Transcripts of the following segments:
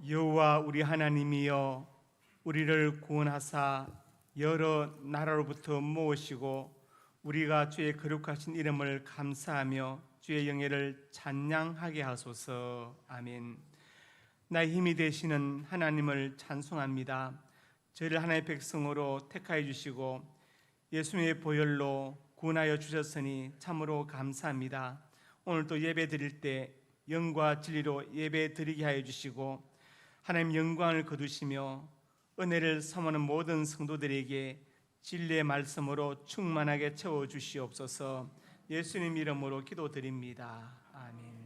여호와 우리 하나님이여, 우리를 구원하사 여러 나라로부터 모으시고 우리가 주의 거룩하신 이름을 감사하며 주의 영예를 찬양하게 하소서. 아멘. 나의 힘이 되시는 하나님을 찬송합니다. 저희를 하나님의 백성으로 택하여 주시고 예수님의 보혈로 구원하여 주셨으니 참으로 감사합니다. 오늘도 예배 드릴 때 영과 진리로 예배 드리게 하여 주시고 하나님 영광을 거두시며 은혜를 사모하는 모든 성도들에게 진리의 말씀으로 충만하게 채워주시옵소서. 예수님 이름으로 기도드립니다. 아멘.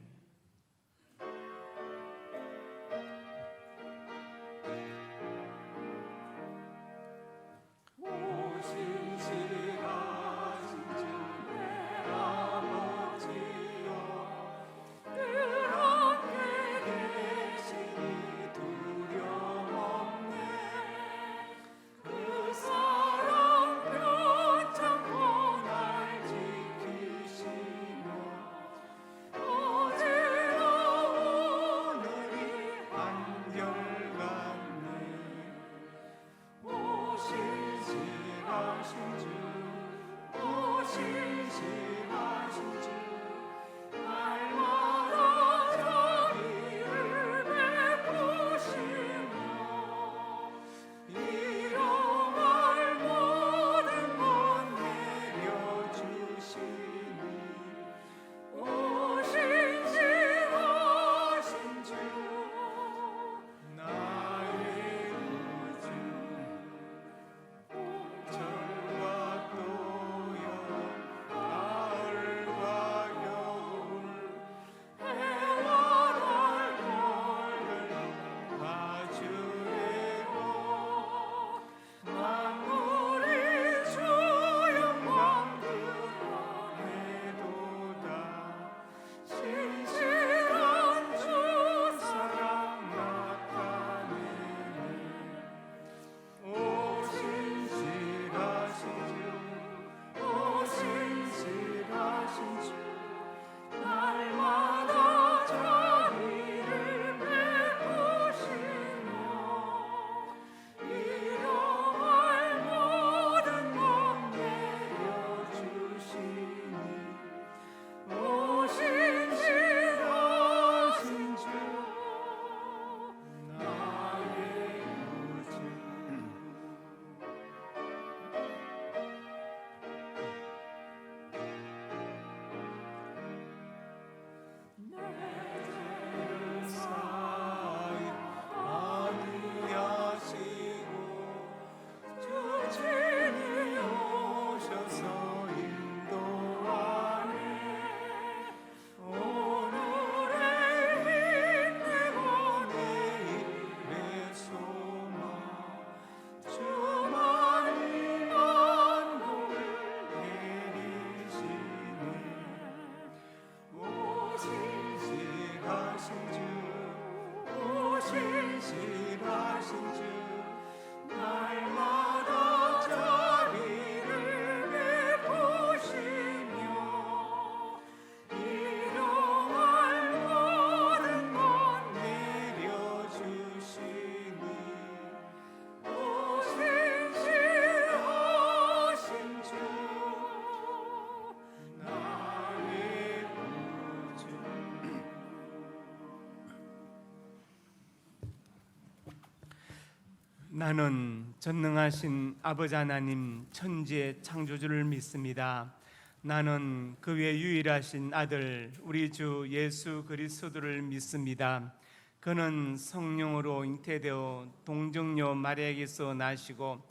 나는 전능하신 아버지 하나님 천지의 창조주를 믿습니다. 나는 그 외 유일하신 아들 우리 주 예수 그리스도를 믿습니다. 그는 성령으로 잉태되어 동정녀 마리아에게서 나시고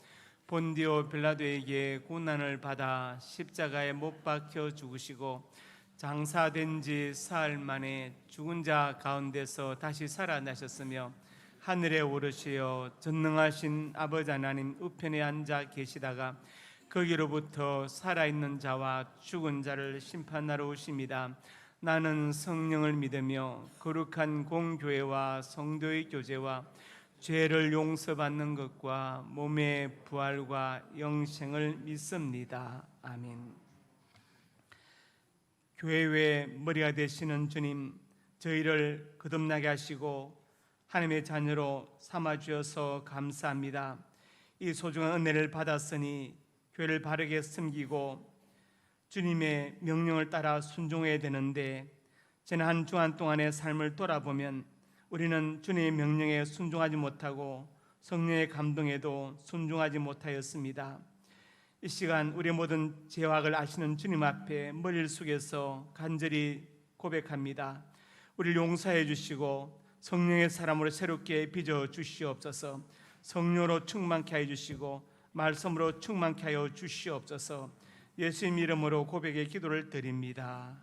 본디오 빌라도에게 고난을 받아 십자가에 못 박혀 죽으시고 장사된 지 사흘 만에 죽은 자 가운데서 다시 살아나셨으며 하늘에 오르시어 전능하신 아버지 하나님 우편에 앉아 계시다가 거기로부터 살아있는 자와 죽은 자를 심판하러 오십니다. 나는 성령을 믿으며 거룩한 공교회와 성도의 교제와 죄를 용서받는 것과 몸의 부활과 영생을 믿습니다. 아멘. 교회의 머리가 되시는 주님, 저희를 거듭나게 하시고 하나님의 자녀로 삼아주셔서 감사합니다. 이 소중한 은혜를 받았으니 교회를 바르게 섬기고 주님의 명령을 따라 순종해야 되는데, 지난 한 주간 동안의 삶을 돌아보면 우리는 주님의 명령에 순종하지 못하고 성령의 감동에도 순종하지 못하였습니다. 이 시간 우리 모든 죄악을 아시는 주님 앞에 머리를 숙여서 간절히 고백합니다. 우리를 용서해 주시고 성령의 사람으로 새롭게 빚어 주시옵소서. 성령으로 충만케 하여 주시고 말씀으로 충만케 하여 주시옵소서. 예수님 이름으로 고백의 기도를 드립니다.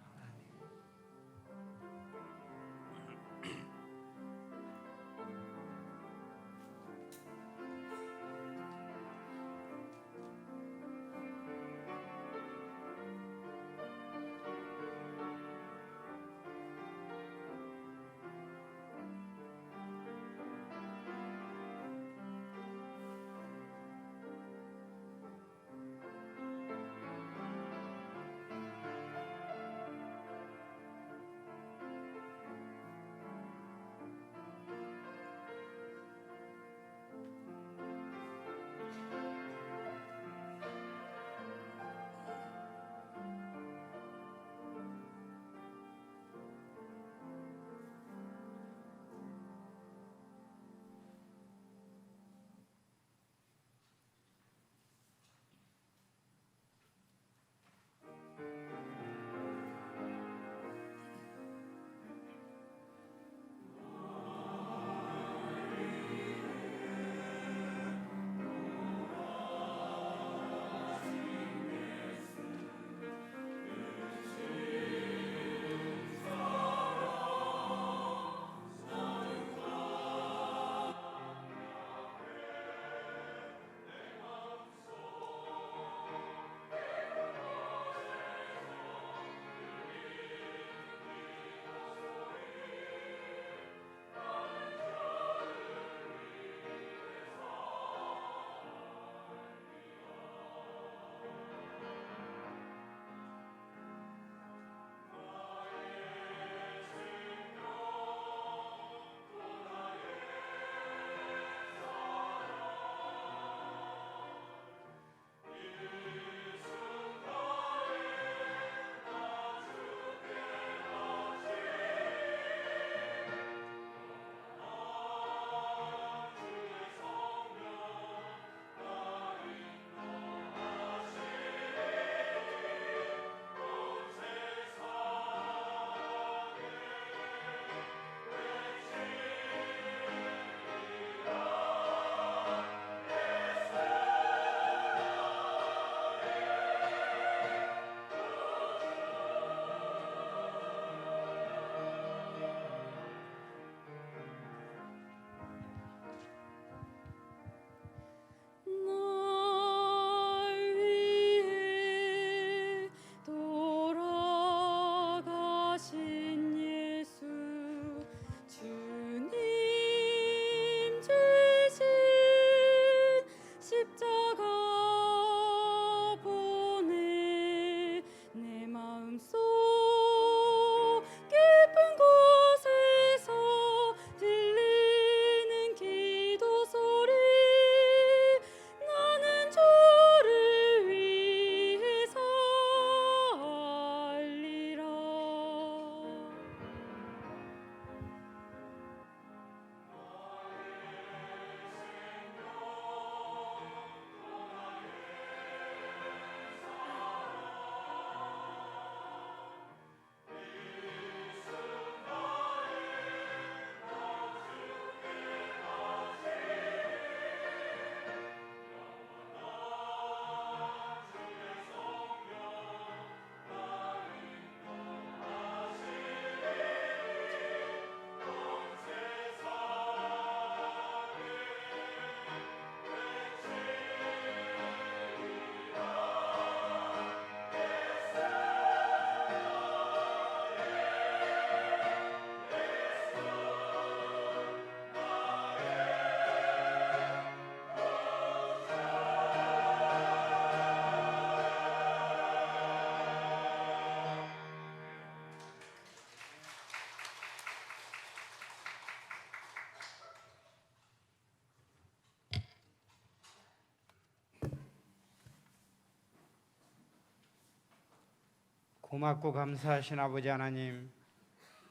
고맙고 감사하신 아버지 하나님,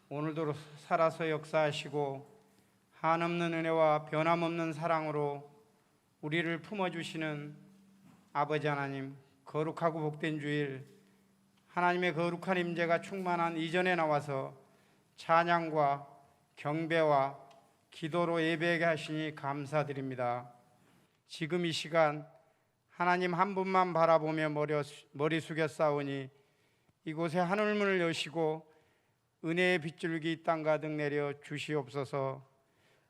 오늘도 살아서 역사하시고 한없는 은혜와 변함없는 사랑으로 우리를 품어주시는 아버지 하나님, 거룩하고 복된 주일, 하나님의 거룩한 임재가 충만한 이전에 나와서 찬양과 경배와 기도로 예배하게 하시니 감사드립니다. 지금 이 시간 하나님 한 분만 바라보며 머리 숙여 싸우니 이곳에 하늘문을 여시고 은혜의 빗줄기 이 땅 가득 내려 주시옵소서.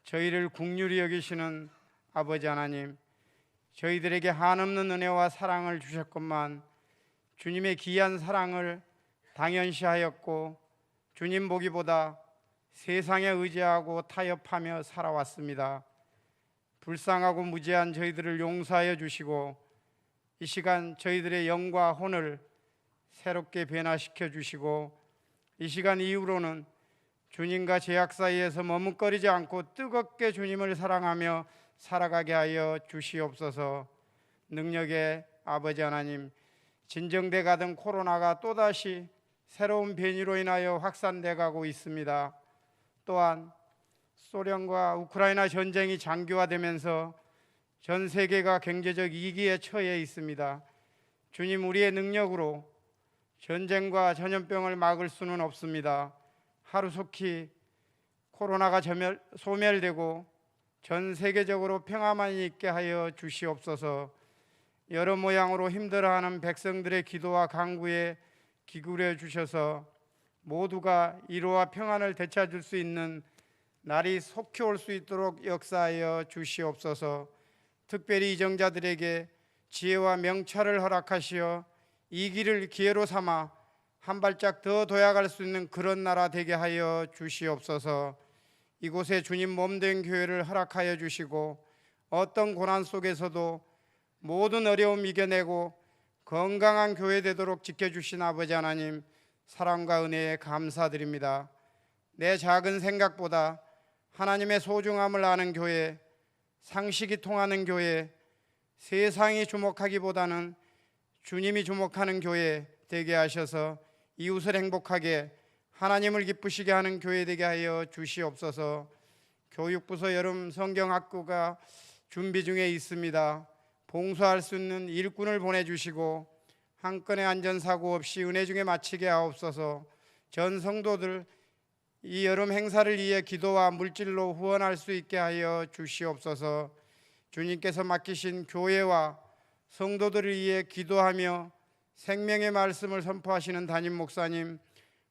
저희를 긍휼히 여기시는 아버지 하나님, 저희들에게 한없는 은혜와 사랑을 주셨건만 주님의 귀한 사랑을 당연시하였고 주님 보기보다 세상에 의지하고 타협하며 살아왔습니다. 불쌍하고 무지한 저희들을 용서하여 주시고 이 시간 저희들의 영과 혼을 새롭게 변화시켜 주시고 이 시간 이후로는 주님과 죄악 사이에서 머뭇거리지 않고 뜨겁게 주님을 사랑하며 살아가게 하여 주시옵소서. 능력의 아버지 하나님, 진정돼 가던 코로나가 또다시 새로운 변이로 인하여 확산돼 가고 있습니다. 또한 소련과 우크라이나 전쟁이 장기화되면서 전 세계가 경제적 위기에 처해 있습니다. 주님, 우리의 능력으로 전쟁과 전염병을 막을 수는 없습니다. 하루속히 코로나가 소멸되고 전 세계적으로 평화만 있게 하여 주시옵소서. 여러 모양으로 힘들어하는 백성들의 기도와 간구에 기울여 주셔서 모두가 위로와 평안을 되찾을 수 있는 날이 속히 올 수 있도록 역사하여 주시옵소서. 특별히 이정자들에게 지혜와 명철을 허락하시어 이 길을 기회로 삼아 한 발짝 더 도약할 수 있는 그런 나라 되게 하여 주시옵소서. 이곳에 주님 몸된 교회를 허락하여 주시고 어떤 고난 속에서도 모든 어려움 이겨내고 건강한 교회 되도록 지켜주신 아버지 하나님, 사랑과 은혜에 감사드립니다. 내 작은 생각보다 하나님의 소중함을 아는 교회, 상식이 통하는 교회, 세상이 주목하기보다는 주님이 주목하는 교회 되게 하셔서 이웃을 행복하게 하나님을 기쁘시게 하는 교회 되게 하여 주시옵소서. 교육부서 여름 성경학교가 준비 중에 있습니다. 봉사할 수 있는 일꾼을 보내주시고 한 건의 안전사고 없이 은혜 중에 마치게 하옵소서. 전 성도들 이 여름 행사를 위해 기도와 물질로 후원할 수 있게 하여 주시옵소서. 주님께서 맡기신 교회와 성도들을 위해 기도하며 생명의 말씀을 선포하시는 담임 목사님,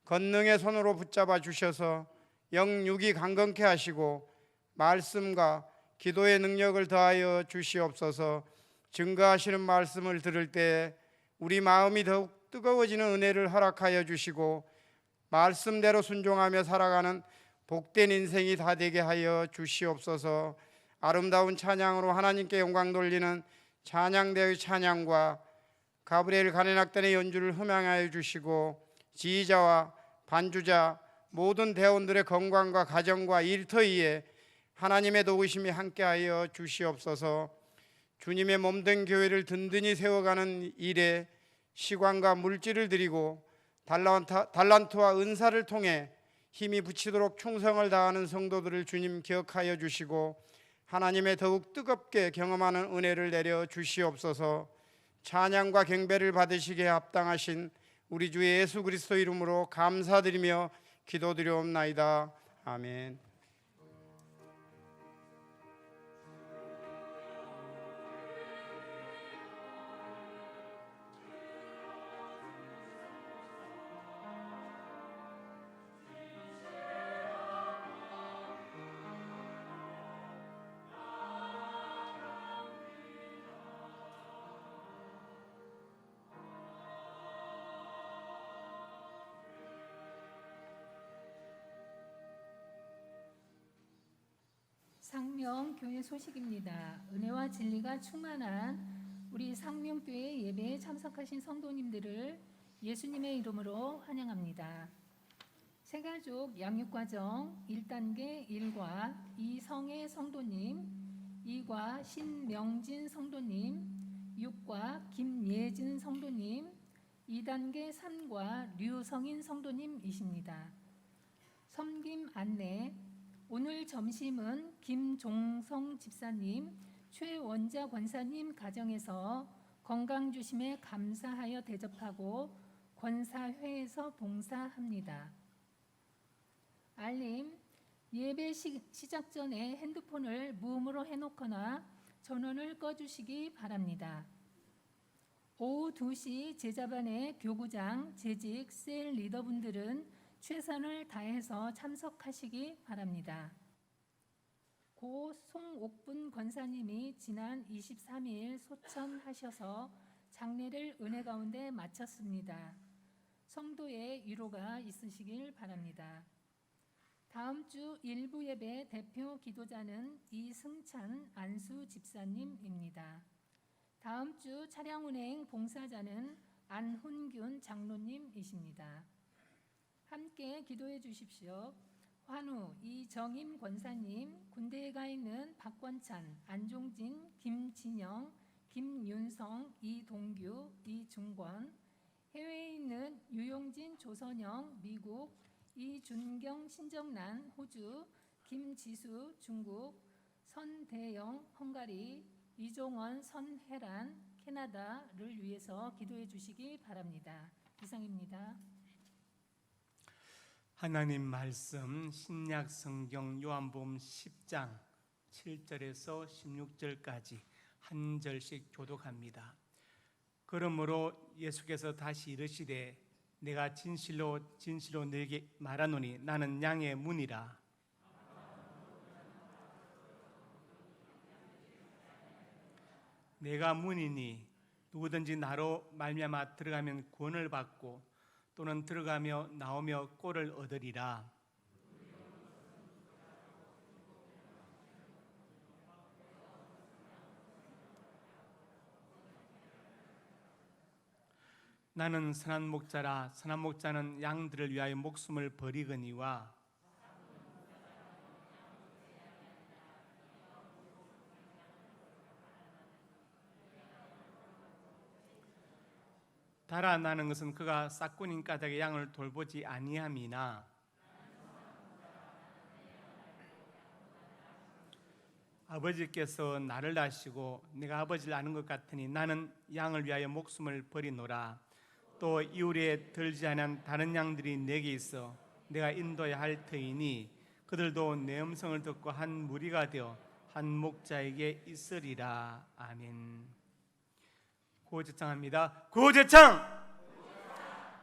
권능의 손으로 붙잡아 주셔서 영육이 강건케 하시고 말씀과 기도의 능력을 더하여 주시옵소서. 증거하시는 말씀을 들을 때 우리 마음이 더욱 뜨거워지는 은혜를 허락하여 주시고 말씀대로 순종하며 살아가는 복된 인생이 다 되게 하여 주시옵소서. 아름다운 찬양으로 하나님께 영광 돌리는 찬양대의 찬양과 가브리엘 가네낙단의 연주를 흠양하여 주시고 지휘자와 반주자 모든 대원들의 건강과 가정과 일터위에 하나님의 도우심이 함께하여 주시옵소서. 주님의 몸된 교회를 든든히 세워가는 일에 시간과 물질을 드리고 달란트와 은사를 통해 힘이 붙이도록 충성을 다하는 성도들을 주님 기억하여 주시고 하나님의 더욱 뜨겁게 경험하는 은혜를 내려 주시옵소서. 찬양과 경배를 받으시기에 합당하신 우리 주 예수 그리스도 이름으로 감사드리며 기도드리옵나이다. 아멘. 상명교회 소식입니다. 은혜와 진리가 충만한 우리 상명교회 예배에 참석하신 성도님들을 예수님의 이름으로 환영합니다. 새가족 양육과정 1단계 1과 이성애 성도님, 2과 신명진 성도님, 6과 김예진 성도님, 2단계 산과 류성인 성도님이십니다. 섬김 안내. 오늘 점심은 김종성 집사님, 최원자 권사님 가정에서 건강 주심에 감사하여 대접하고 권사회에서 봉사합니다. 알림. 예배 시작 전에 핸드폰을 무음으로 해놓거나 전원을 꺼주시기 바랍니다. 오후 2시 제자반의 교구장, 재직, 셀 리더분들은 최선을 다해서 참석하시기 바랍니다. 고 송옥분 권사님이 지난 23일 소천하셔서 장례를 은혜 가운데 마쳤습니다. 성도의 위로가 있으시길 바랍니다. 다음 주 일부 예배 대표 기도자는 이승찬 안수 집사님입니다. 다음 주 차량 운행 봉사자는 안훈균 장로님이십니다. 함께 기도해 주십시오. 환우 이정임 권사님, 군대에 가 있는 박권찬, 안종진, 김진영, 김윤성, 이동규, 이중권, 해외에 있는 유용진, 조선영, 미국, 이준경, 신정란, 호주, 김지수, 중국, 선대영, 헝가리, 이종원, 선혜란, 캐나다를 위해서 기도해 주시기 바랍니다. 이상입니다. 하나님 말씀 신약 성경 요한복음 10장 7절에서 16절까지 한 절씩 교독합니다. 그러므로 예수께서 다시 이르시되 내가 진실로 진실로 너에게 말하노니 나는 양의 문이라. 내가 문이니 누구든지 나로 말미암아 들어가면 구원을 받고 또는 들어가며 나오며 꼴을 얻으리라. 나는 선한 목자라. 선한 목자는 양들을 위하여 목숨을 버리거니와 달아나는 것은 그가 싹군인 까닭에 양을 돌보지 아니함이나 아버지께서 나를 아시고 내가 아버지를 아는 것 같으니 나는 양을 위하여 목숨을 버리노라. 또 이울에 들지 않은 다른 양들이 내게 있어 내가 인도해야 할 터이니 그들도 내 음성을 듣고 한 무리가 되어 한 목자에게 있으리라. 아멘. 구호제창합니다. 구호제창!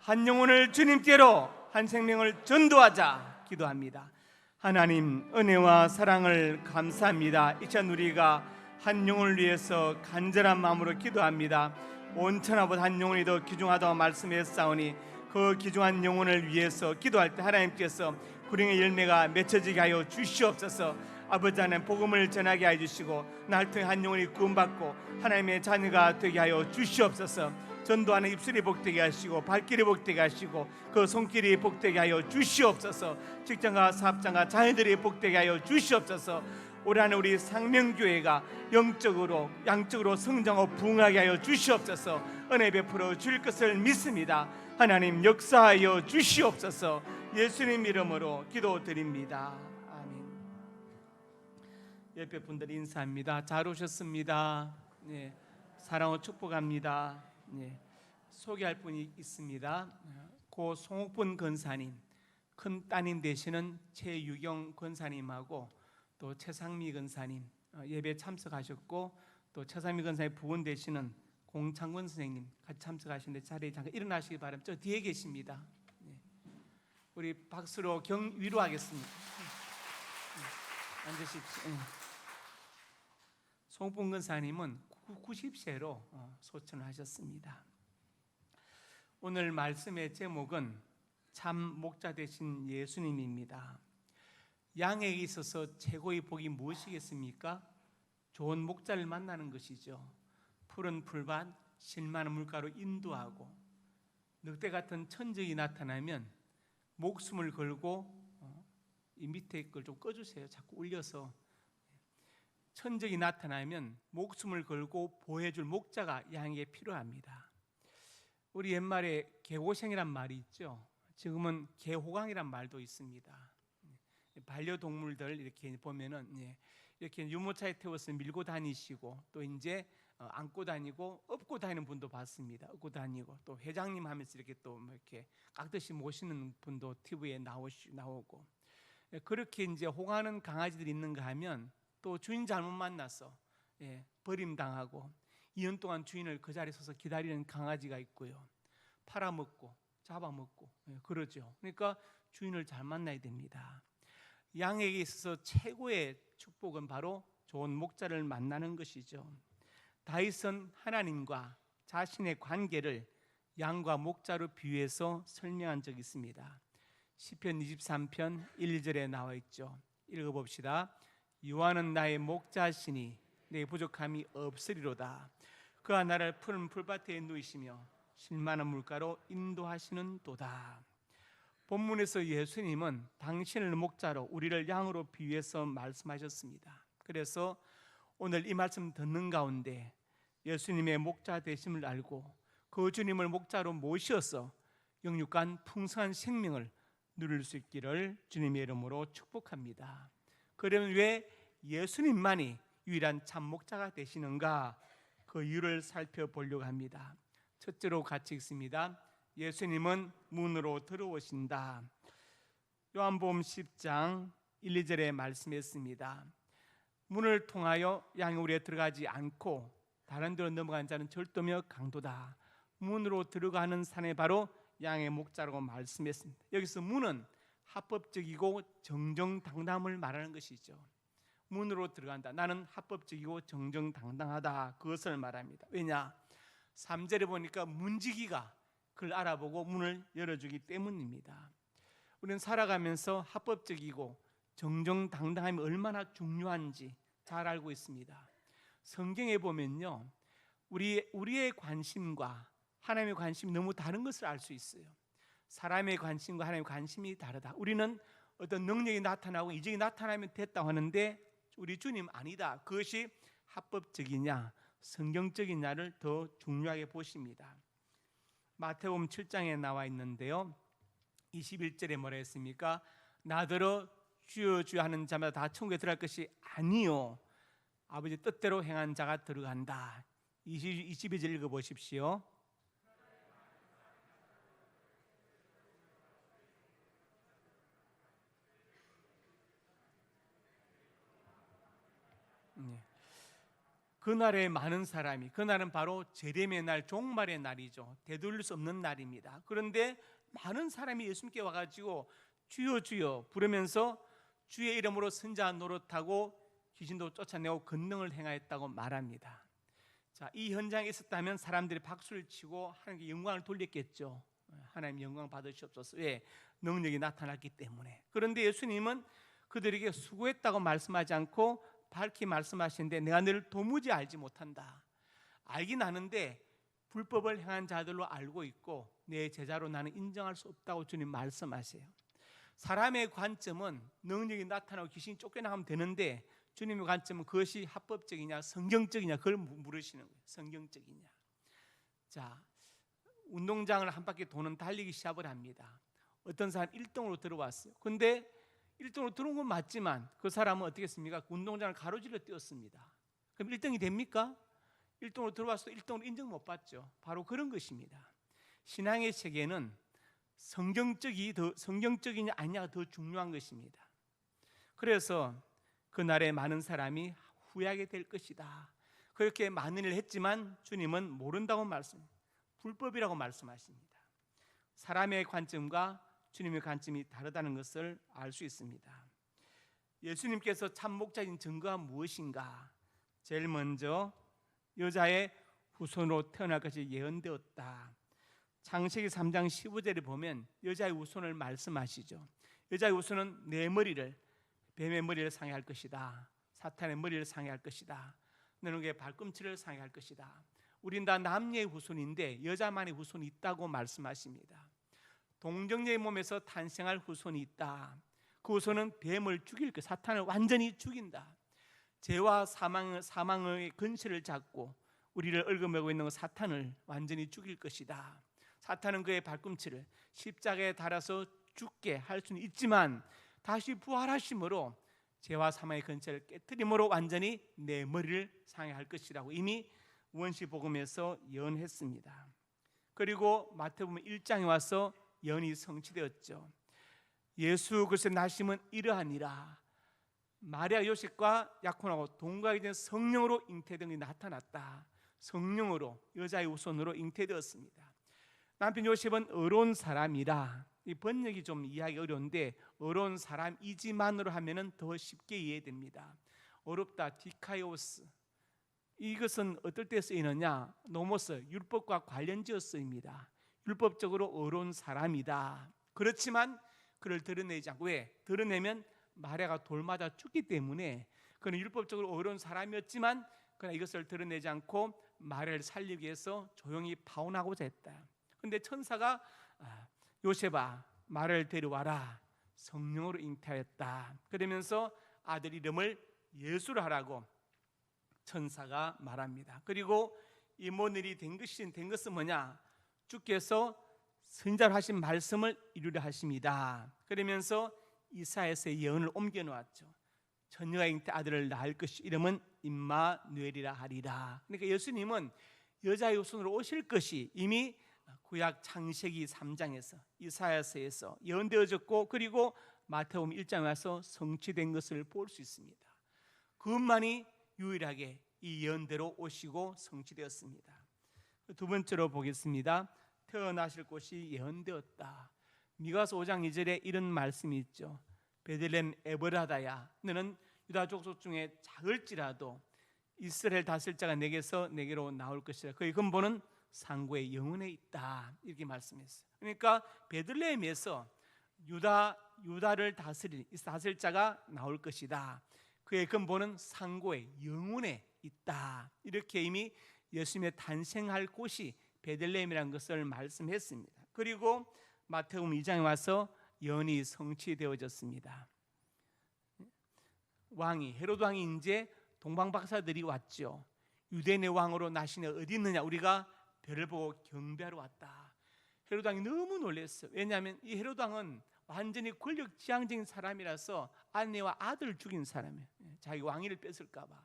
한 영혼을 주님께로, 한 생명을 전도하자 기도합니다. 하나님 은혜와 사랑을 감사합니다. 이 시간 우리가 한 영혼을 위해서 간절한 마음으로 기도합니다. 온 천하보다 한 영혼이 더 귀중하다고 말씀했사오니 그 귀중한 영혼을 위해서 기도할 때 하나님께서 구령의 열매가 맺혀지게 하여 주시옵소서. 아버지 하나님 복음을 전하게 하여 주시고 날 통해 한 영혼이 구원받고 하나님의 자녀가 되게 하여 주시옵소서. 전도하는 입술이 복되게 하시고 발길이 복되게 하시고 그 손길이 복되게 하여 주시옵소서. 직장과 사업장과 자녀들이 복되게 하여 주시옵소서. 올 한해 우리 상명교회가 영적으로 양적으로 성장하고 부흥하게 하여 주시옵소서. 은혜 베풀어 줄 것을 믿습니다. 하나님 역사하여 주시옵소서. 예수님 이름으로 기도드립니다. 아멘. 옆에 분들 인사합니다. 잘 오셨습니다. 네, 사랑으로 축복합니다. 네, 소개할 분이 있습니다. 고 송옥분 권사님, 큰 따님 되시는 최유경 권사님하고 또 최상미 권사님 예배 참석하셨고 또 최상미 권사님 부원 되시는 공창권 선생님 같이 참석하시는데 자리에 잠깐 일어나시기 바랍니다. 저 뒤에 계십니다. 네. 우리 박수로 위로하겠습니다. 앉으십시오. 네. 송옥분 권사님은 90세로 소천을 하셨습니다. 오늘 말씀의 제목은 참 목자 되신 예수님입니다. 양에게 있어서 최고의 복이 무엇이겠습니까? 좋은 목자를 만나는 것이죠. 푸른 풀밭, 실만한 물가로 인도하고 늑대 같은 천적이 나타나면 목숨을 걸고 이 밑에 걸 좀 꺼주세요. 자꾸 울려서. 천적이 나타나면 목숨을 걸고 보호해줄 목자가 양에게 필요합니다. 우리 옛말에 개고생이란 말이 있죠. 지금은 개호강이란 말도 있습니다. 반려동물들 이렇게 보면은 이렇게 유모차에 태워서 밀고 다니시고 또 이제 안고 다니고 업고 다니는 분도 봤습니다. 업고 다니고 또 회장님 하면서 이렇게 또 뭐 이렇게 깍듯이 모시는 분도 TV에 나오고 그렇게 이제 호강하는 강아지들이 있는가 하면 또 주인 잘못 만나서 버림당하고 2년 동안 주인을 그 자리에 서서 기다리는 강아지가 있고요. 팔아먹고 잡아먹고 그러죠. 그러니까 주인을 잘 만나야 됩니다. 양에게 있어서 최고의 축복은 바로 좋은 목자를 만나는 것이죠. 다윗은 하나님과 자신의 관계를 양과 목자로 비유해서 설명한 적이 있습니다. 시편 23편 1절에 나와 있죠. 읽어봅시다. 여호와는 나의 목자시니 내 부족함이 없으리로다. 그가 나를 푸른 풀밭에 누이시며 쉴만한 물가로 인도하시는 도다. 본문에서 예수님은 당신을 목자로 우리를 양으로 비유해서 말씀하셨습니다. 그래서 오늘 이 말씀 듣는 가운데 예수님의 목자 되심을 알고 그 주님을 목자로 모셔서 영육간 풍성한 생명을 누릴 수 있기를 주님의 이름으로 축복합니다. 그러면 왜 예수님만이 유일한 참 목자가 되시는가? 그 이유를 살펴보려고 합니다. 첫째로 같이 읽습니다. 예수님은 문으로 들어오신다. 요한복음 10장 1, 2절에 말씀했습니다. 문을 통하여 양이 우리에 들어가지 않고 다른 데로 넘어간 자는 절도며 강도다. 문으로 들어가는 산에 바로 양의 목자라고 말씀했습니다. 여기서 문은 합법적이고 정정당당함을 말하는 것이죠. 문으로 들어간다. 나는 합법적이고 정정당당하다. 그것을 말합니다. 왜냐? 3절에 보니까 문지기가 그걸 알아보고 문을 열어주기 때문입니다. 우리는 살아가면서 합법적이고 정정당당함이 얼마나 중요한지 잘 알고 있습니다. 성경에 보면요, 우리의 관심과 하나님의 관심이 너무 다른 것을 알 수 있어요. 사람의 관심과 하나님의 관심이 다르다. 우리는 어떤 능력이 나타나고 이적이 나타나면 됐다고 하는데 우리 주님 아니다. 그것이 합법적이냐 성경적이냐를 더 중요하게 보십니다. 마태복음 7장에 나와 있는데요, 21절에 뭐라 했습니까? 나더러 주여 주여 하는 자마다 다 천국에 들어갈 것이 아니요 아버지 뜻대로 행한 자가 들어간다. 22절 읽어보십시오. 그날에 많은 사람이, 그날은 바로 재림의 날, 종말의 날이죠. 되돌릴 수 없는 날입니다. 그런데 많은 사람이 예수님께 와가지고 주여 주여 부르면서 주의 이름으로 선자 노릇하고 귀신도 쫓아내고 권능을 행하였다고 말합니다. 자, 이 현장에 있었다면 사람들이 박수를 치고 하나님께 영광을 돌렸겠죠. 하나님 영광 받으시옵소서. 왜? 능력이 나타났기 때문에. 그런데 예수님은 그들에게 수고했다고 말씀하지 않고 밝히 말씀하시는데 내가 너를 도무지 알지 못한다. 알긴 아는데 불법을 행한 자들로 알고 있고 내 제자로 나는 인정할 수 없다고 주님 말씀하세요. 사람의 관점은 능력이 나타나고 귀신이 쫓겨나가면 되는데 주님의 관점은 그것이 합법적이냐 성경적이냐 그걸 물으시는 거예요. 성경적이냐. 자, 운동장을 한 바퀴 도는 달리기 시합을 합니다. 어떤 사람 1등으로 들어왔어요. 근데 1등으로 들어온 건 맞지만 그 사람은 어떻게 했습니까? 운동장을 가로질러 뛰었습니다. 그럼 1등이 됩니까? 1등으로 들어와서 1등으로 인정 못 받죠. 바로 그런 것입니다. 신앙의 세계는 성경적이냐 아니냐가 더 중요한 것입니다. 그래서 그날에 많은 사람이 후회하게 될 것이다. 그렇게 많은 일을 했지만 주님은 모른다고 불법이라고 말씀하십니다. 사람의 관점과 주님의 관점이 다르다는 것을 알 수 있습니다. 예수님께서 참 목자인 증거가 무엇인가? 제일 먼저 여자의 후손으로 태어날 것이 예언되었다. 창세기 3장 15절에 보면 여자의 후손을 말씀하시죠. 여자의 후손은 내 머리를 뱀의 머리를 상해할 것이다. 사탄의 머리를 상해할 것이다. 너는 발꿈치를 상해할 것이다. 우린 다 남녀의 후손인데 여자만의 후손이 있다고 말씀하십니다. 동정녀의 몸에서 탄생할 후손이 있다. 그 후손은 뱀을 죽일 것, 사탄을 완전히 죽인다. 죄와 사망의 근세를 잡고 우리를 얽어매고 있는 사탄을 완전히 죽일 것이다. 사탄은 그의 발꿈치를 십자가에 달아서 죽게 할 수는 있지만 다시 부활하심으로 죄와 사망의 근처를 깨뜨림으로 완전히 내 머리를 상해할 것이라고 이미 원시복음에서 예언했습니다. 그리고 마태복음 1장에 와서 예언이 성취되었죠. 예수 그리스도의 나심은 이러하니라. 마리아 요셉과 약혼하고 동거하게 된 성령으로 잉태된 것이 나타났다. 성령으로 여자의 후손으로 잉태되었습니다. 남편 요셉은 어려운 사람이라. 이 번역이 좀 이해하기 어려운데 어려운 사람이지만으로 하면은 더 쉽게 이해됩니다. 어렵다, 디카이오스. 이것은 어떨 때 쓰이느냐? 노모스, 율법과 관련지어 쓰입니다. 율법적으로 어려운 사람이다. 그렇지만 그를 드러내지 않고, 왜? 드러내면 마리아가 돌 맞아 죽기 때문에 그는 율법적으로 어려운 사람이었지만 그러나 이것을 드러내지 않고 마리아를 살리기 위해서 조용히 파혼하고자 했다. 그런데 천사가 요셉아, 마리아를 데려와라. 성령으로 잉태하였다. 그러면서 아들 이름을 예수로 하라고 천사가 말합니다. 그리고 이모늘이 된 것은 뭐냐? 주께서 선지자로 하신 말씀을 이루려 하십니다. 그러면서 이사야서의 예언을 옮겨 놓았죠. 처녀가 잉태 아들을 낳을 것이 이름은 임마누엘이라 하리라. 그러니까 예수님은 여자의 후손으로 오실 것이 이미 구약 창세기 3장에서 이사야서에서 예언되어졌고 그리고 마태복음 1장에 와서 성취된 것을 볼 수 있습니다. 그것만이 유일하게 이 예언대로 오시고 성취되었습니다. 두 번째로 보겠습니다. 태어나실 곳이 예언되었다. 미가서 5장 2절에 이런 말씀이 있죠. 베들레헴 에브라다야, 너는 유다 족속 중에 작을지라도 이스라엘 다스릴 자가 내게로 나올 것이라. 그의 근본은 상고의 영혼에 있다. 이렇게 말씀했어요. 그러니까 베들레헴에서 유다를 다스릴 자가 나올 것이다. 그의 근본은 상고의 영혼에 있다. 이렇게 이미 예수님의 탄생할 곳이 베들레헴이라는 것을 말씀했습니다. 그리고 마태복음 2장에 와서 예언이 성취되어졌습니다. 헤로드 왕이 이제 동방박사들이 왔죠. 유대인의 왕으로 나시네 어디 있느냐? 우리가 별을 보고 경배하러 왔다. 헤로드 왕이 너무 놀랐어요. 왜냐하면 이 헤로드 왕은 완전히 권력지향적인 사람이라서 아내와 아들을 죽인 사람이에요. 자기 왕위를 뺏을까 봐.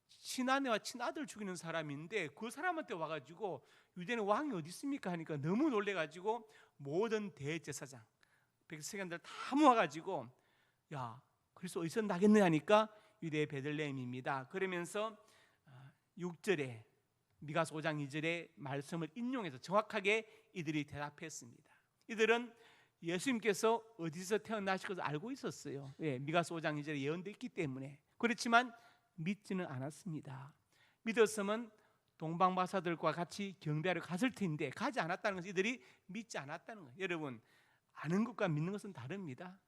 친아내와 친아들 죽이는 사람인데 그 사람한테 와가지고 유대는 왕이 어디 있습니까 하니까 너무 놀래가지고 모든 대제사장 백성들 다 모아가지고 야 그래서 어디서 나겠느냐 하니까 유대의 베들레헴입니다. 그러면서 6절에 미가서 5장 2절의 말씀을 인용해서 정확하게 이들이 대답했습니다. 이들은 예수님께서 어디서 태어나실 것을 알고 있었어요. 왜? 미가서 5장 2절에 예언되어 있기 때문에. 그렇지만 믿지는 않았습니다. 믿었으면 동방박사들과 같이 경배하러 갔을 텐데 가지 않았다는 것은 이들이 믿지 않았다는 거예요. 여러분, 아는 것과 믿는 것은 다릅니다.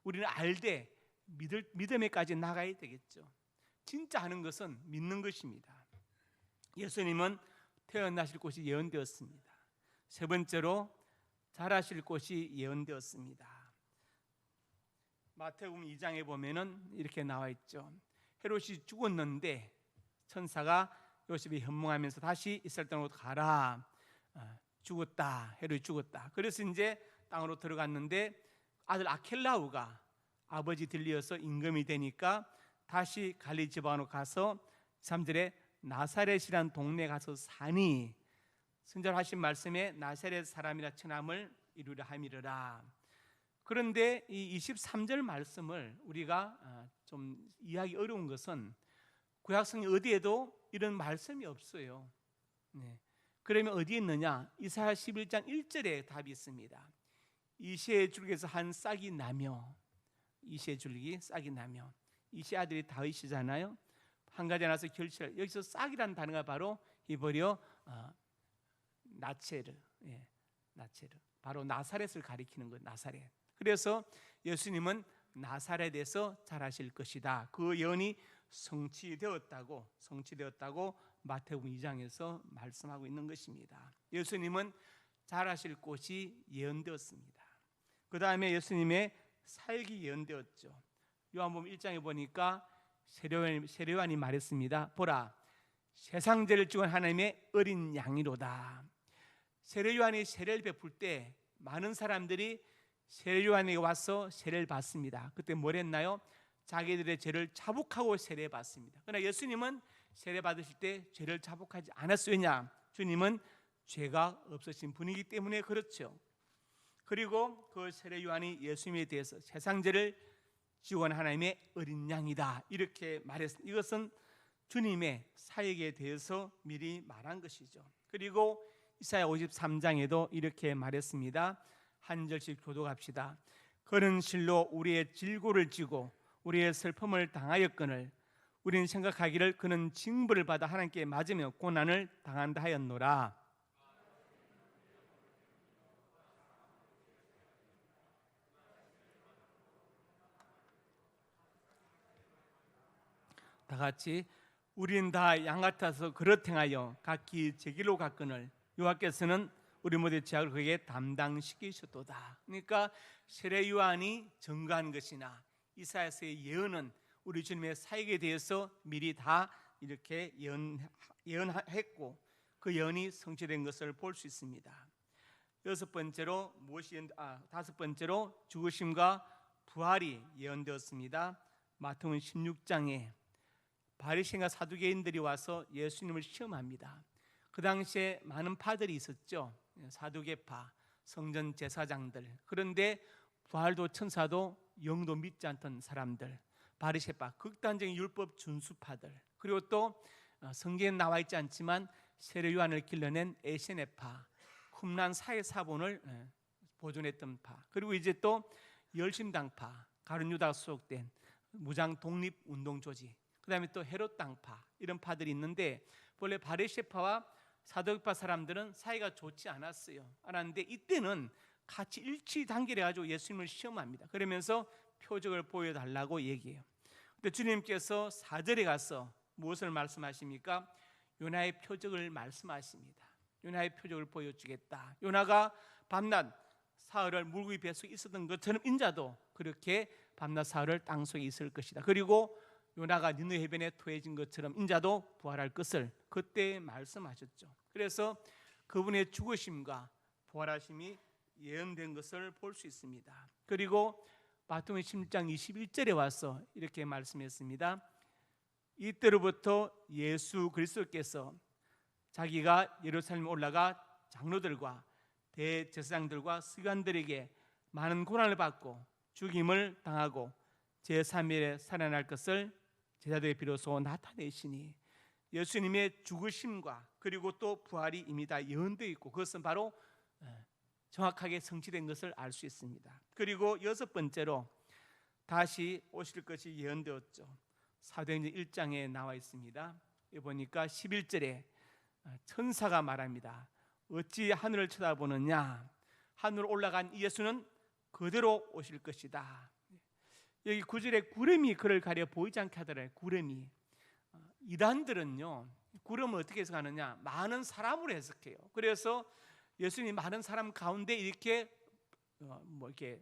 우리는 알되 믿음에까지 나가야 되겠죠. 진짜 아는 것은 믿는 것입니다. 예수님은 태어나실 곳이 예언되었습니다. 세 번째로 자라실 곳이 예언되었습니다. 마태복음 2장에 보면은 이렇게 나와 있죠. 헤롯이 죽었는데 천사가 요셉이 현몽하면서 다시 이스라엘 땅으로 가라. 죽었다. 헤롯이 죽었다. 그래서 이제 땅으로 들어갔는데 아들 아켈라우가 아버지 들리어서 임금이 되니까 다시 갈릴리 지방으로 가서 3절에 나사렛이란 동네에 가서 사니 선지자하신 말씀에 나사렛 사람이라 칭함을 이루려 함이르라. 그런데 이 23절 말씀을 우리가 좀 이해하기 어려운 것은 구약성경 어디에도 이런 말씀이 없어요. 그러면 어디에 있느냐? 이사야 11장 1절에 답이 있습니다. 이시의 줄기에서 한 싹이 나며, 이시의 줄기 싹이 나며, 이시 아들이 다윗이잖아요. 한 가지 나서 결실할, 여기서 싹이라는 단어가 바로 히브리어 나체르, 나체르, 바로 나사렛을 가리키는 것. 나사렛. 그래서 예수님은 나사렛에서 자라실 것이다. 그 예언이 성취되었다고 마태복음 2장에서 말씀하고 있는 것입니다. 예수님은 자라실 곳이 예언되었습니다. 그 다음에 예수님의 사역이 예언되었죠. 요한복음 1장에 보니까 세례요한이 말했습니다. 보라, 세상 죄를 지은 하나님의 어린 양이로다. 세례 요한이 세례를 베풀 때 많은 사람들이 세례 요한에게 와서 세례를 받습니다. 그때 뭘 했나요? 자기들의 죄를 자복하고 세례 받습니다. 그러나 예수님은 세례 받으실 때 죄를 자복하지 않았어요. 왜냐? 주님은 죄가 없으신 분이기 때문에 그렇죠. 그리고 그 세례 요한이 예수님에 대해서 세상 죄를 지고 간 하나님의 어린 양이다 이렇게 말했습니다. 이것은 주님의 사역에 대해서 미리 말한 것이죠. 그리고 이사야 53장에도 이렇게 말했습니다. 한 절씩 교독합시다. 그는 실로 우리의 질고를 지고 우리의 슬픔을 당하였거늘 우리는 생각하기를 그는 징벌을 받아 하나님께 맞으며 고난을 당한다 하였노라. 다 같이 우리는 다 양 같아서 그릇 행하여 각기 제 길로 갔거늘 여호와께서는 우리 모두의 죄악을 그에게 담당시키셨도다. 그러니까 세례 요한이 증거한 것이나 이사야서의 예언은 우리 주님의 사역에 대해서 미리 다 이렇게 예언했고 그 예언이 성취된 것을 볼 수 있습니다. 다섯 번째로 죽으심과 부활이 예언되었습니다. 마태복음 16장에 바리새인과 사두개인들이 와서 예수님을 시험합니다. 그 당시에 많은 파들이 있었죠. 사두개파, 성전 제사장들. 그런데 부활도 천사도 영도 믿지 않던 사람들, 바리새파, 극단적인 율법 준수파들, 그리고 또 성경에 나와 있지 않지만 세례 요한을 길러낸 에세네파, 쿰란 사회사본을 보존했던 파, 그리고 이제 또 열심당파, 가룟 유다가 소속된 무장 독립 운동 조직, 그다음에 또 헤롯 당파, 이런 파들이 있는데 본래 바리새파와 사두개파 사람들은 사이가 좋지 않았는데 이때는 같이 일치 단결해 가지고 예수님을 시험합니다. 그러면서 표적을 보여달라고 얘기해요. 근데 주님께서 4절에 가서 무엇을 말씀하십니까? 요나의 표적을 말씀하십니다. 요나의 표적을 보여주겠다. 요나가 밤낮 사흘을 물고기 뱃속에 있었던 것처럼 인자도 그렇게 밤낮 사흘을 땅속에 있을 것이다. 그리고 요나가 니느웨 해변에 토해진 것처럼 인자도 부활할 것을 그때 말씀하셨죠. 그래서 그분의 죽으심과 부활하심이 예언된 것을 볼 수 있습니다. 그리고 마태복음 16장 21절에 와서 이렇게 말씀했습니다. 이때로부터 예수 그리스도께서 자기가 예루살렘에 올라가 장로들과 대제사장들과 서기관들에게 많은 고난을 받고 죽임을 당하고 제3일에 살아날 것을 제자들에 비로소 나타내시니 예수님의 죽으심과 그리고 또 부활이 이미 다 예언되어 있고 그것은 바로 정확하게 성취된 것을 알 수 있습니다. 그리고 여섯 번째로 다시 오실 것이 예언되었죠. 사도행전 1장에 나와 있습니다. 여기 보니까 11절에 천사가 말합니다. 어찌 하늘을 쳐다보느냐? 하늘 올라간 예수는 그대로 오실 것이다. 여기 9절에 구름이 그를 가려 보이지 않게 하더래. 구름이. 이단들은요 구름을 어떻게 해석하느냐? 많은 사람으로 해석해요. 그래서 예수님이 많은 사람 가운데 이렇게 이렇게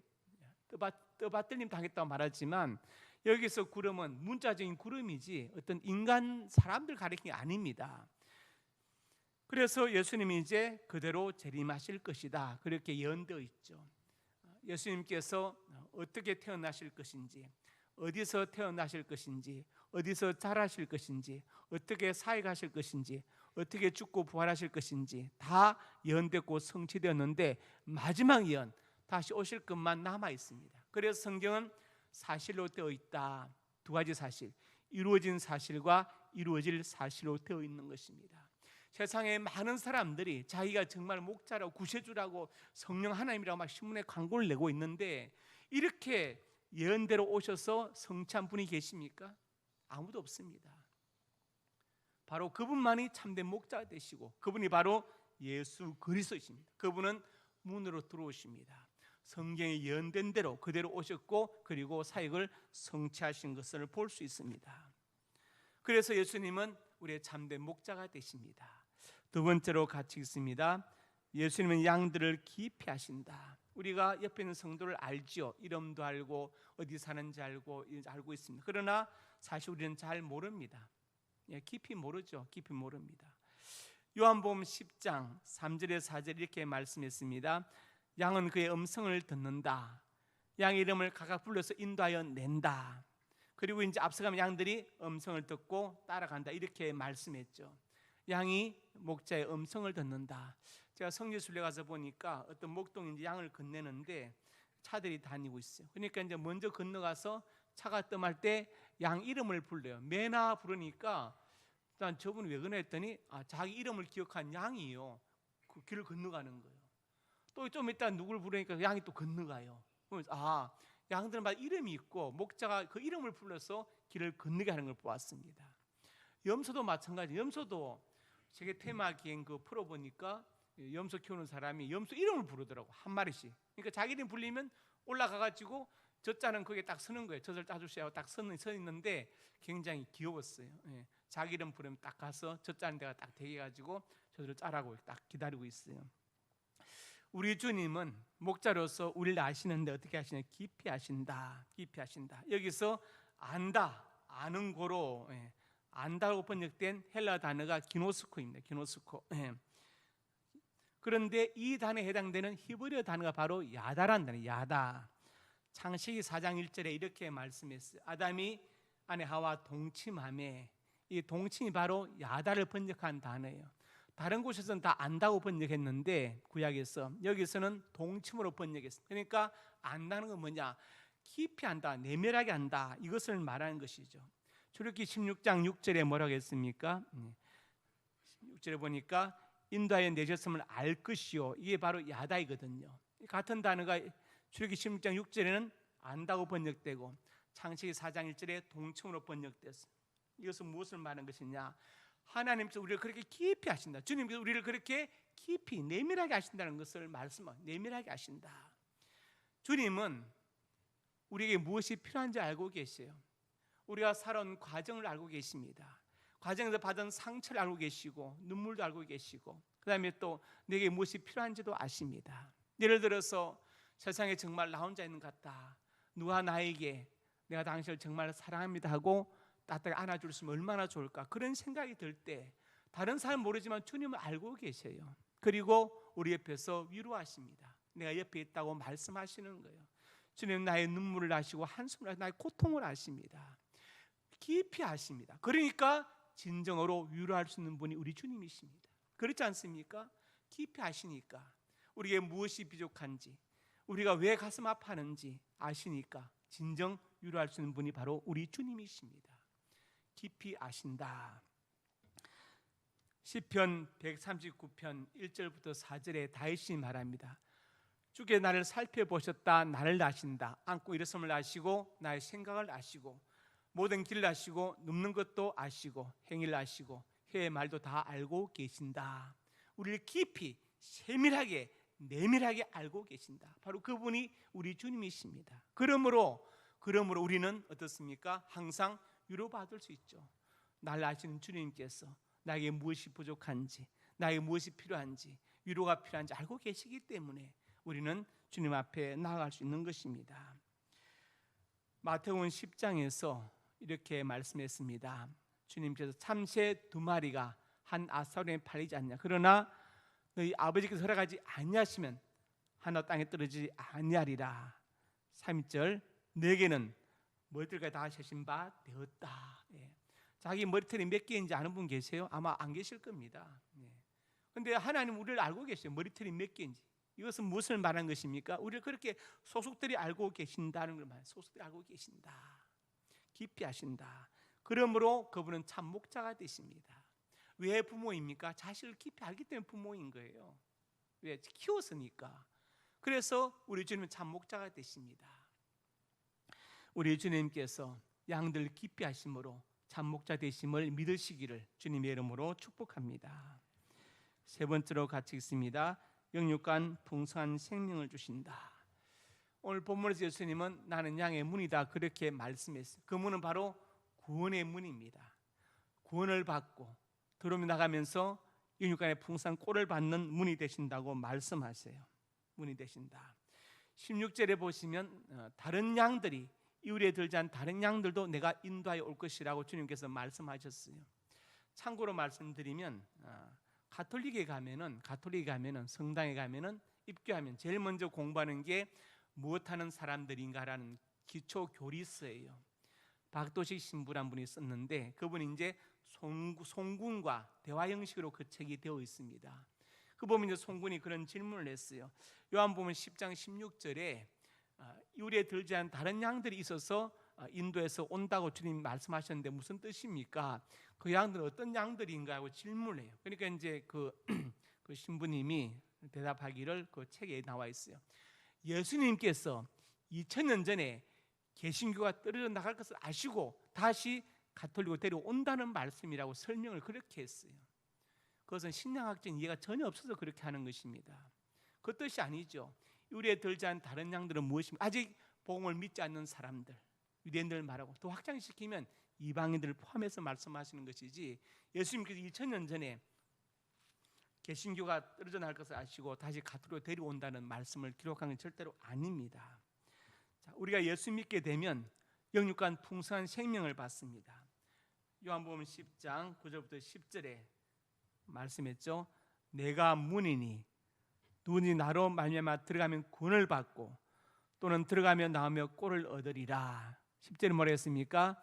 떠받들림 당했다고 말하지만 여기서 구름은 문자적인 구름이지 어떤 인간 사람들 가리키는 게 아닙니다. 그래서 예수님이 이제 그대로 재림하실 것이다. 그렇게 예언되어 있죠. 예수님께서 어떻게 태어나실 것인지, 어디서 태어나실 것인지, 어디서 자라실 것인지, 어떻게 사역하실 것인지, 어떻게 죽고 부활하실 것인지 다 예언됐고 성취되었는데 마지막 예언, 다시 오실 것만 남아 있습니다. 그래서 성경은 사실로 되어 있다. 두 가지 사실, 이루어진 사실과 이루어질 사실로 되어 있는 것입니다. 세상에 많은 사람들이 자기가 정말 목자라고 구세주라고 성령 하나님이라고 막 신문에 광고를 내고 있는데 이렇게 예언대로 오셔서 성취한 분이 계십니까? 아무도 없습니다. 바로 그분만이 참된 목자가 되시고 그분이 바로 예수 그리스도이십니다. 그분은 문으로 들어오십니다. 성경에 예언된 대로 그대로 오셨고 그리고 사역을 성취하신 것을 볼 수 있습니다. 그래서 예수님은 우리의 참된 목자가 되십니다. 두 번째로 같이 있습니다. 예수님은 양들을 깊이 아신다. 우리가 옆에 있는 성도를 알지요. 이름도 알고 어디 사는지 알고 있습니다. 그러나 사실 우리는 잘 모릅니다. 깊이 모르죠. 깊이 모릅니다. 요한복음 10장 3절에 4절 이렇게 말씀했습니다. 양은 그의 음성을 듣는다. 양의 이름을 각각 불러서 인도하여 낸다. 그리고 이제 앞서가면 양들이 음성을 듣고 따라간다 이렇게 말씀했죠. 양이 목자의 음성을 듣는다. 제가 성지순례 가서 보니까 어떤 목동인지 양을 건네는데 차들이 다니고 있어요. 그러니까 이제 먼저 건너가서 차가 뜸할 때 양 이름을 불러요. 매나 부르니까 일단 저분이 왜 그러나 했더니 자기 이름을 기억한 양이요. 그 길을 건너가는 거예요. 또 좀 이따 누굴 부르니까 양이 또 건너가요. 그러면서 양들마다 이름이 있고 목자가 그 이름을 불러서 길을 건너게 하는 걸 보았습니다. 염소도 마찬가지. 염소도 세계 테마 기행 그 프로 보니까 염소 키우는 사람이 염소 이름을 부르더라고, 한 마리씩. 그러니까 자기 이름 불리면 올라가가지고 젖자는 거기에 딱 서는 거예요. 젖을 짜주시고 딱 서 있는데 굉장히 귀여웠어요. 예. 자기 이름 부르면 딱 가서 젖자는 데가 딱 대기가지고 젖을 짜라고 딱 기다리고 있어요. 우리 주님은 목자로서 우리를 아시는데 어떻게 하시냐? 깊이 아신다. 깊이 아신다. 여기서 안다, 아는 고로 안다고 번역된 헬라 단어가 기노스코입니다. 기노스코. 그런데 이 단어에 해당되는 히브리어 단어가 바로 야다라는 단어예요. 야다. 창세기 4장 1절에 이렇게 말씀했어요. 아담이 아내 하와 동침하매, 이 동침이 바로 야다를 번역한 단어예요. 다른 곳에서는 다 안다고 번역했는데 구약에서, 여기서는 동침으로 번역했어요. 그러니까 안다는 건 뭐냐? 깊이 안다, 내밀하게 안다, 이것을 말하는 것이죠. 출애굽기 16장 6절에 뭐라고 했습니까? 16절에 보니까 인도하여 내셨음을 알 것이요, 이게 바로 야다이거든요. 같은 단어가 출애굽기 16장 6절에는 안다고 번역되고 창세기 4장 1절에 동침으로 번역됐어요. 이것은 무엇을 말하는 것이냐? 하나님께서 우리를 그렇게 깊이 하신다. 주님께서 우리를 그렇게 깊이 내밀하게 하신다는 것을 말씀합니다. 내밀하게 하신다. 주님은 우리에게 무엇이 필요한지 알고 계세요. 우리가 살아온 과정을 알고 계십니다. 과정에서 받은 상처를 알고 계시고 눈물도 알고 계시고 그 다음에 또 내게 무엇이 필요한지도 아십니다. 예를 들어서 세상에 정말 나 혼자 있는 것 같다, 누가 나에게 내가 당신을 정말 사랑합니다 하고 따뜻하게 안아줄 수 있으면 얼마나 좋을까, 그런 생각이 들 때 다른 사람은 모르지만 주님은 알고 계세요. 그리고 우리 옆에서 위로하십니다. 내가 옆에 있다고 말씀하시는 거예요. 주님은 나의 눈물을 아시고 한숨을 아시고 나의 고통을 아십니다. 깊이 아십니다. 그러니까 진정으로 위로할 수 있는 분이 우리 주님이십니다. 그렇지 않습니까? 깊이 아시니까 우리에게 무엇이 부족한지, 우리가 왜 가슴 아파하는지 아시니까 진정 위로할 수 있는 분이 바로 우리 주님이십니다. 깊이 아신다. 시편 139편 1절부터 4절에 다윗이 말합니다. 주께 나를 살펴보셨다. 나를 아신다. 안고 일어섬을 아시고 나의 생각을 아시고 모든 길을 아시고 눕는 것도 아시고 행위를 아시고 혀의 말도 다 알고 계신다. 우리를 깊이 세밀하게 내밀하게 알고 계신다. 바로 그분이 우리 주님이십니다. 그러므로 우리는 어떻습니까? 항상 위로받을 수 있죠. 나를 아시는 주님께서 나에게 무엇이 부족한지, 나에게 무엇이 필요한지, 위로가 필요한지 알고 계시기 때문에 우리는 주님 앞에 나아갈 수 있는 것입니다. 마태복음 10장에서 이렇게 말씀했습니다. 주님께서 참새 2마리가 한 아사로에 팔리지 않냐, 그러나 너희 아버지께서 허락하지 아니하시면 하나 땅에 떨어지지 아니하리라. 3절 내게는 머리털까지 다 세신 바 되었다. 자기 머리털이 몇 개인지 아는 분 계세요? 아마 안 계실 겁니다. 그런데 하나님 우리를 알고 계세요. 머리털이 몇 개인지. 이것은 무엇을 말하는 것입니까? 우리를 그렇게 소속들이 알고 계신다는 걸 말해요. 소속들이 알고 계신다. 깊이 하신다. 그러므로 그분은 참 목자가 되십니다. 왜 부모입니까? 자식을 깊이 알기 때문에 부모인 거예요. 왜? 키웠으니까. 그래서 우리 주님은 참 목자가 되십니다. 우리 주님께서 양들 깊이 하심으로 참 목자 되심을 믿으시기를 주님의 이름으로 축복합니다. 세 번째로 같이 읽습니다. 영육간 풍성한 생명을 주신다. 오늘 본문에서 예수님은 나는 양의 문이다 그렇게 말씀했어요. 그 문은 바로 구원의 문입니다. 구원을 받고 들어오며 나가면서 영육간의 풍성한 꼴을 받는 문이 되신다고 말씀하세요. 문이 되신다. 16절에 보시면 다른 양들이 이울에 들지 않은 다른 양들도 내가 인도하여 올 것이라고 주님께서 말씀하셨어요. 참고로 말씀드리면 가톨릭에 가면은 성당에 가면은 입교하면 제일 먼저 공부하는 게 무엇하는 사람들인가라는 기초 교리서예요. 박도식 신부란 분이 썼는데 그분이 이제 송군과 대화 형식으로 그 책이 되어 있습니다. 그 보면 이제 송군이 그런 질문을 했어요. 요한복음 10장 16절에 유리에 들지 않은 다른 양들이 있어서 인도에서 온다고 주님 말씀하셨는데 무슨 뜻입니까? 그 양들은 어떤 양들인가 하고 질문을 해요. 그러니까 이제 그 신부님이 대답하기를 그 책에 나와 있어요. 예수님께서 2000년 전에 개신교가 떨어져 나갈 것을 아시고 다시 가톨릭으로 데려온다는 말씀이라고 설명을 그렇게 했어요. 그것은 신앙학적인 이해가 전혀 없어서 그렇게 하는 것입니다. 그 뜻이 아니죠. 유리에 들지 않은 다른 양들은 무엇입니까? 아직 복음을 믿지 않는 사람들, 유대인들 말하고 또 확장시키면 이방인들을 포함해서 말씀하시는 것이지, 예수님께서 2000년 전에 개신교가 떨어져 나갈 것을 아시고 다시 가톨릭으로 데려온다는 말씀을 기록한 건 절대로 아닙니다. 자, 우리가 예수 믿게 되면 영육간 풍성한 생명을 받습니다. 요한복음 10장 9절부터 10절에 말씀했죠. 내가 문이니 누구든지 나로 말미암아 들어가면 구원을 받고 또는 들어가며 나오며 꼴을 얻으리라. 10절에 뭐라 했습니까?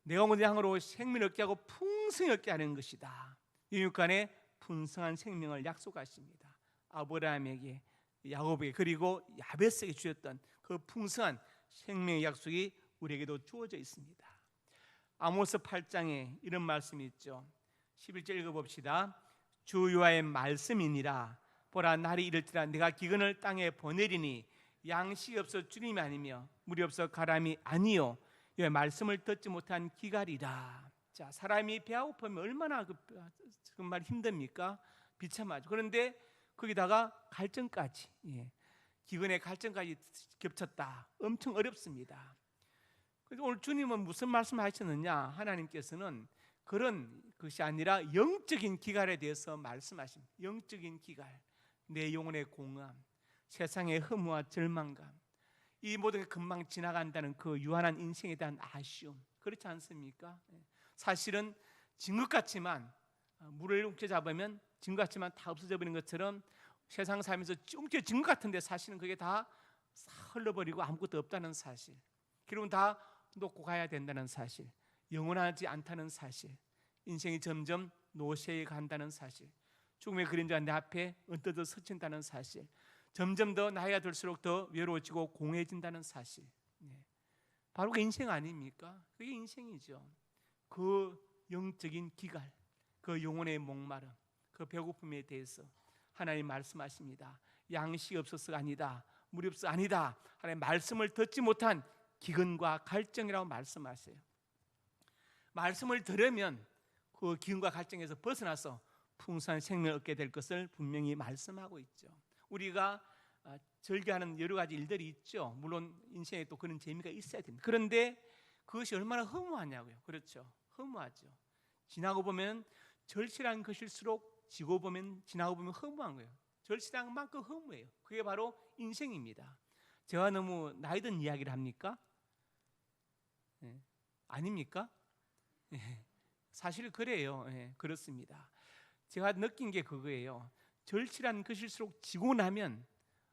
내가 온 양으로 생명을 얻게 하고 풍성히 얻게 하는 것이다. 영육간에 풍성한 생명을 약속하십니다. 아브라함에게, 야곱에게, 그리고 야베스에게 주셨던 그 풍성한 생명의 약속이 우리에게도 주어져 있습니다. 아모스 8장에 이런 말씀이 있죠. 11절 읽어봅시다. 주 여호와의 말씀이니라. 보라, 날이 이를지라 내가 기근을 땅에 보내리니 양식이 없어 주님이 아니며 물이 없어 가람이 아니요 여호와의 말씀을 듣지 못한 기갈이라. 자, 사람이 배가 고프면 얼마나 정말 힘듭니까? 비참하죠. 그런데 거기다가 갈증까지, 기근의 갈증까지 겹쳤다. 엄청 어렵습니다. 그래서 오늘 주님은 무슨 말씀하셨느냐? 하나님께서는 그런 것이 아니라 영적인 기갈에 대해서 말씀하십니다. 영적인 기갈, 내 영혼의 공허함, 세상의 허무와 절망감, 이 모든 게 금방 지나간다는 그 유한한 인생에 대한 아쉬움, 그렇지 않습니까? 사실은 진것 같지만, 물을 움켜잡으면 진것 같지만 다 없어져 버린 것처럼 세상 살면서 움켜진 것 같은데 사실은 그게 다 흘러버리고 아무것도 없다는 사실, 결국은 다 놓고 가야 된다는 사실, 영원하지 않다는 사실, 인생이 점점 노쇠해 간다는 사실, 죽음의 그림자가 내 앞에 언뜻 스친다는 사실, 점점 더 나이가 들수록 더 외로워지고 공허해진다는 사실, 바로 그 인생 아닙니까? 그게 인생이죠. 그 영적인 기갈, 그 영혼의 목마름, 그 배고픔에 대해서 하나님 말씀하십니다. 양식이 없어서가 아니다, 물이 없어서 아니다. 하나님 말씀을 듣지 못한 기근과 갈증이라고 말씀하세요. 말씀을 들으면 그 기근과 갈증에서 벗어나서 풍성한 생명을 얻게 될 것을 분명히 말씀하고 있죠. 우리가 즐겨하는 여러 가지 일들이 있죠. 물론 인생에 또 그런 재미가 있어야 됩니다. 그런데 그것이 얼마나 허무하냐고요. 그렇죠, 허무하죠. 지나고 보면 절실한 것일수록 지고 보면 지나고 보면 허무한 거예요. 절실한 만큼 허무해요. 그게 바로 인생입니다. 제가 너무 나이 든 이야기를 합니까? 아닙니까? 사실 그래요. 그렇습니다. 제가 느낀 게 그거예요. 절실한 것일수록 지고 나면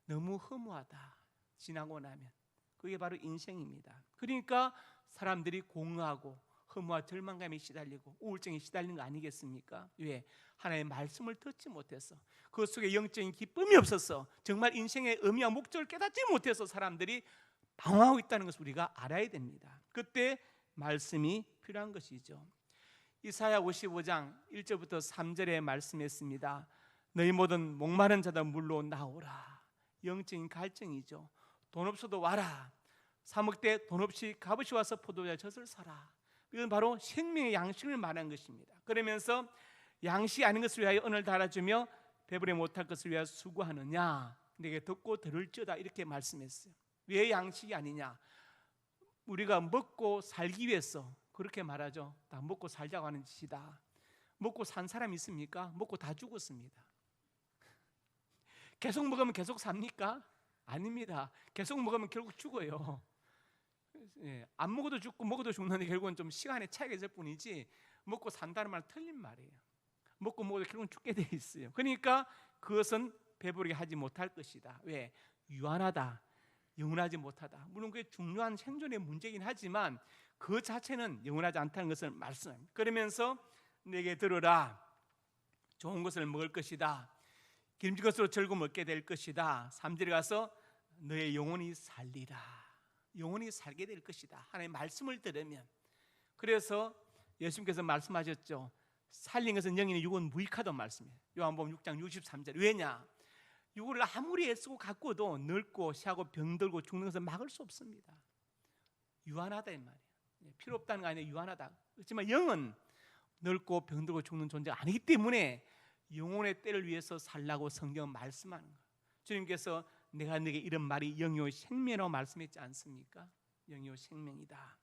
너무 허무하다. 지나고 나면 그게 바로 인생입니다. 그러니까 사람들이 공허하고 허무와 절망감에 시달리고 우울증에 시달리는 거 아니겠습니까? 왜? 하나님의 말씀을 듣지 못해서, 그 속에 영적인 기쁨이 없어서, 정말 인생의 의미와 목적을 깨닫지 못해서 사람들이 방황하고 있다는 것을 우리가 알아야 됩니다. 그때 말씀이 필요한 것이죠. 이사야 55장 1절부터 3절에 말씀했습니다. 너희 모든 목마른 자들 물로 나오라. 영적인 갈증이죠. 돈 없어도 와라. 사 먹되 돈 없이 값없이 와서 포도주의 젖을 사라. 이건 바로 생명의 양식을 말한 것입니다. 그러면서 양식이 아닌 것을 위하여 언을 달아주며 배부르지 못할 것을 위하여 수고하느냐, 내게 듣고 들을지어다, 이렇게 말씀했어요. 왜 양식이 아니냐? 우리가 먹고 살기 위해서 그렇게 말하죠. 다 먹고 살자고 하는 짓이다. 먹고 산 사람 있습니까? 먹고 다 죽었습니다. 계속 먹으면 계속 삽니까? 아닙니다. 계속 먹으면 결국 죽어요. 안 먹어도 죽고 먹어도 죽는데 결국은 좀 시간의 차이가 있을 뿐이지 먹고 산다는 말은 틀린 말이에요. 먹고 결국은 죽게 돼 있어요. 그러니까 그것은 배부르게 하지 못할 것이다. 왜? 유한하다, 영원하지 못하다. 물론 그게 중요한 생존의 문제이긴 하지만 그 자체는 영원하지 않다는 것을 말씀합니다. 그러면서 내게 들으라, 좋은 것을 먹을 것이다, 기름진 것으로 즐거움 얻게 될 것이다. 3절에 가서 너의 영혼이 살리라, 영혼이 살게 될 것이다. 하나님의 말씀을 들으면. 그래서 예수님께서 말씀하셨죠. 살린 것은 영이니 육은 무익하다는 말씀이에요. 요한복음 6장 63절. 왜냐? 육을 아무리 애쓰고 가꾸어도 늙고 시하고 병들고 죽는 것은 막을 수 없습니다. 유한하다 이 말이에요. 필요 없다는 거 아니에요. 유한하다. 그렇지만 영은 늙고 병들고 죽는 존재가 아니기 때문에 영혼의 때를 위해서 살라고 성경은 말씀하는 거예요. 주님께서 내가 네게 이런 말이 영이요 생명이라고 말씀했지 않습니까? 영이요 생명이다.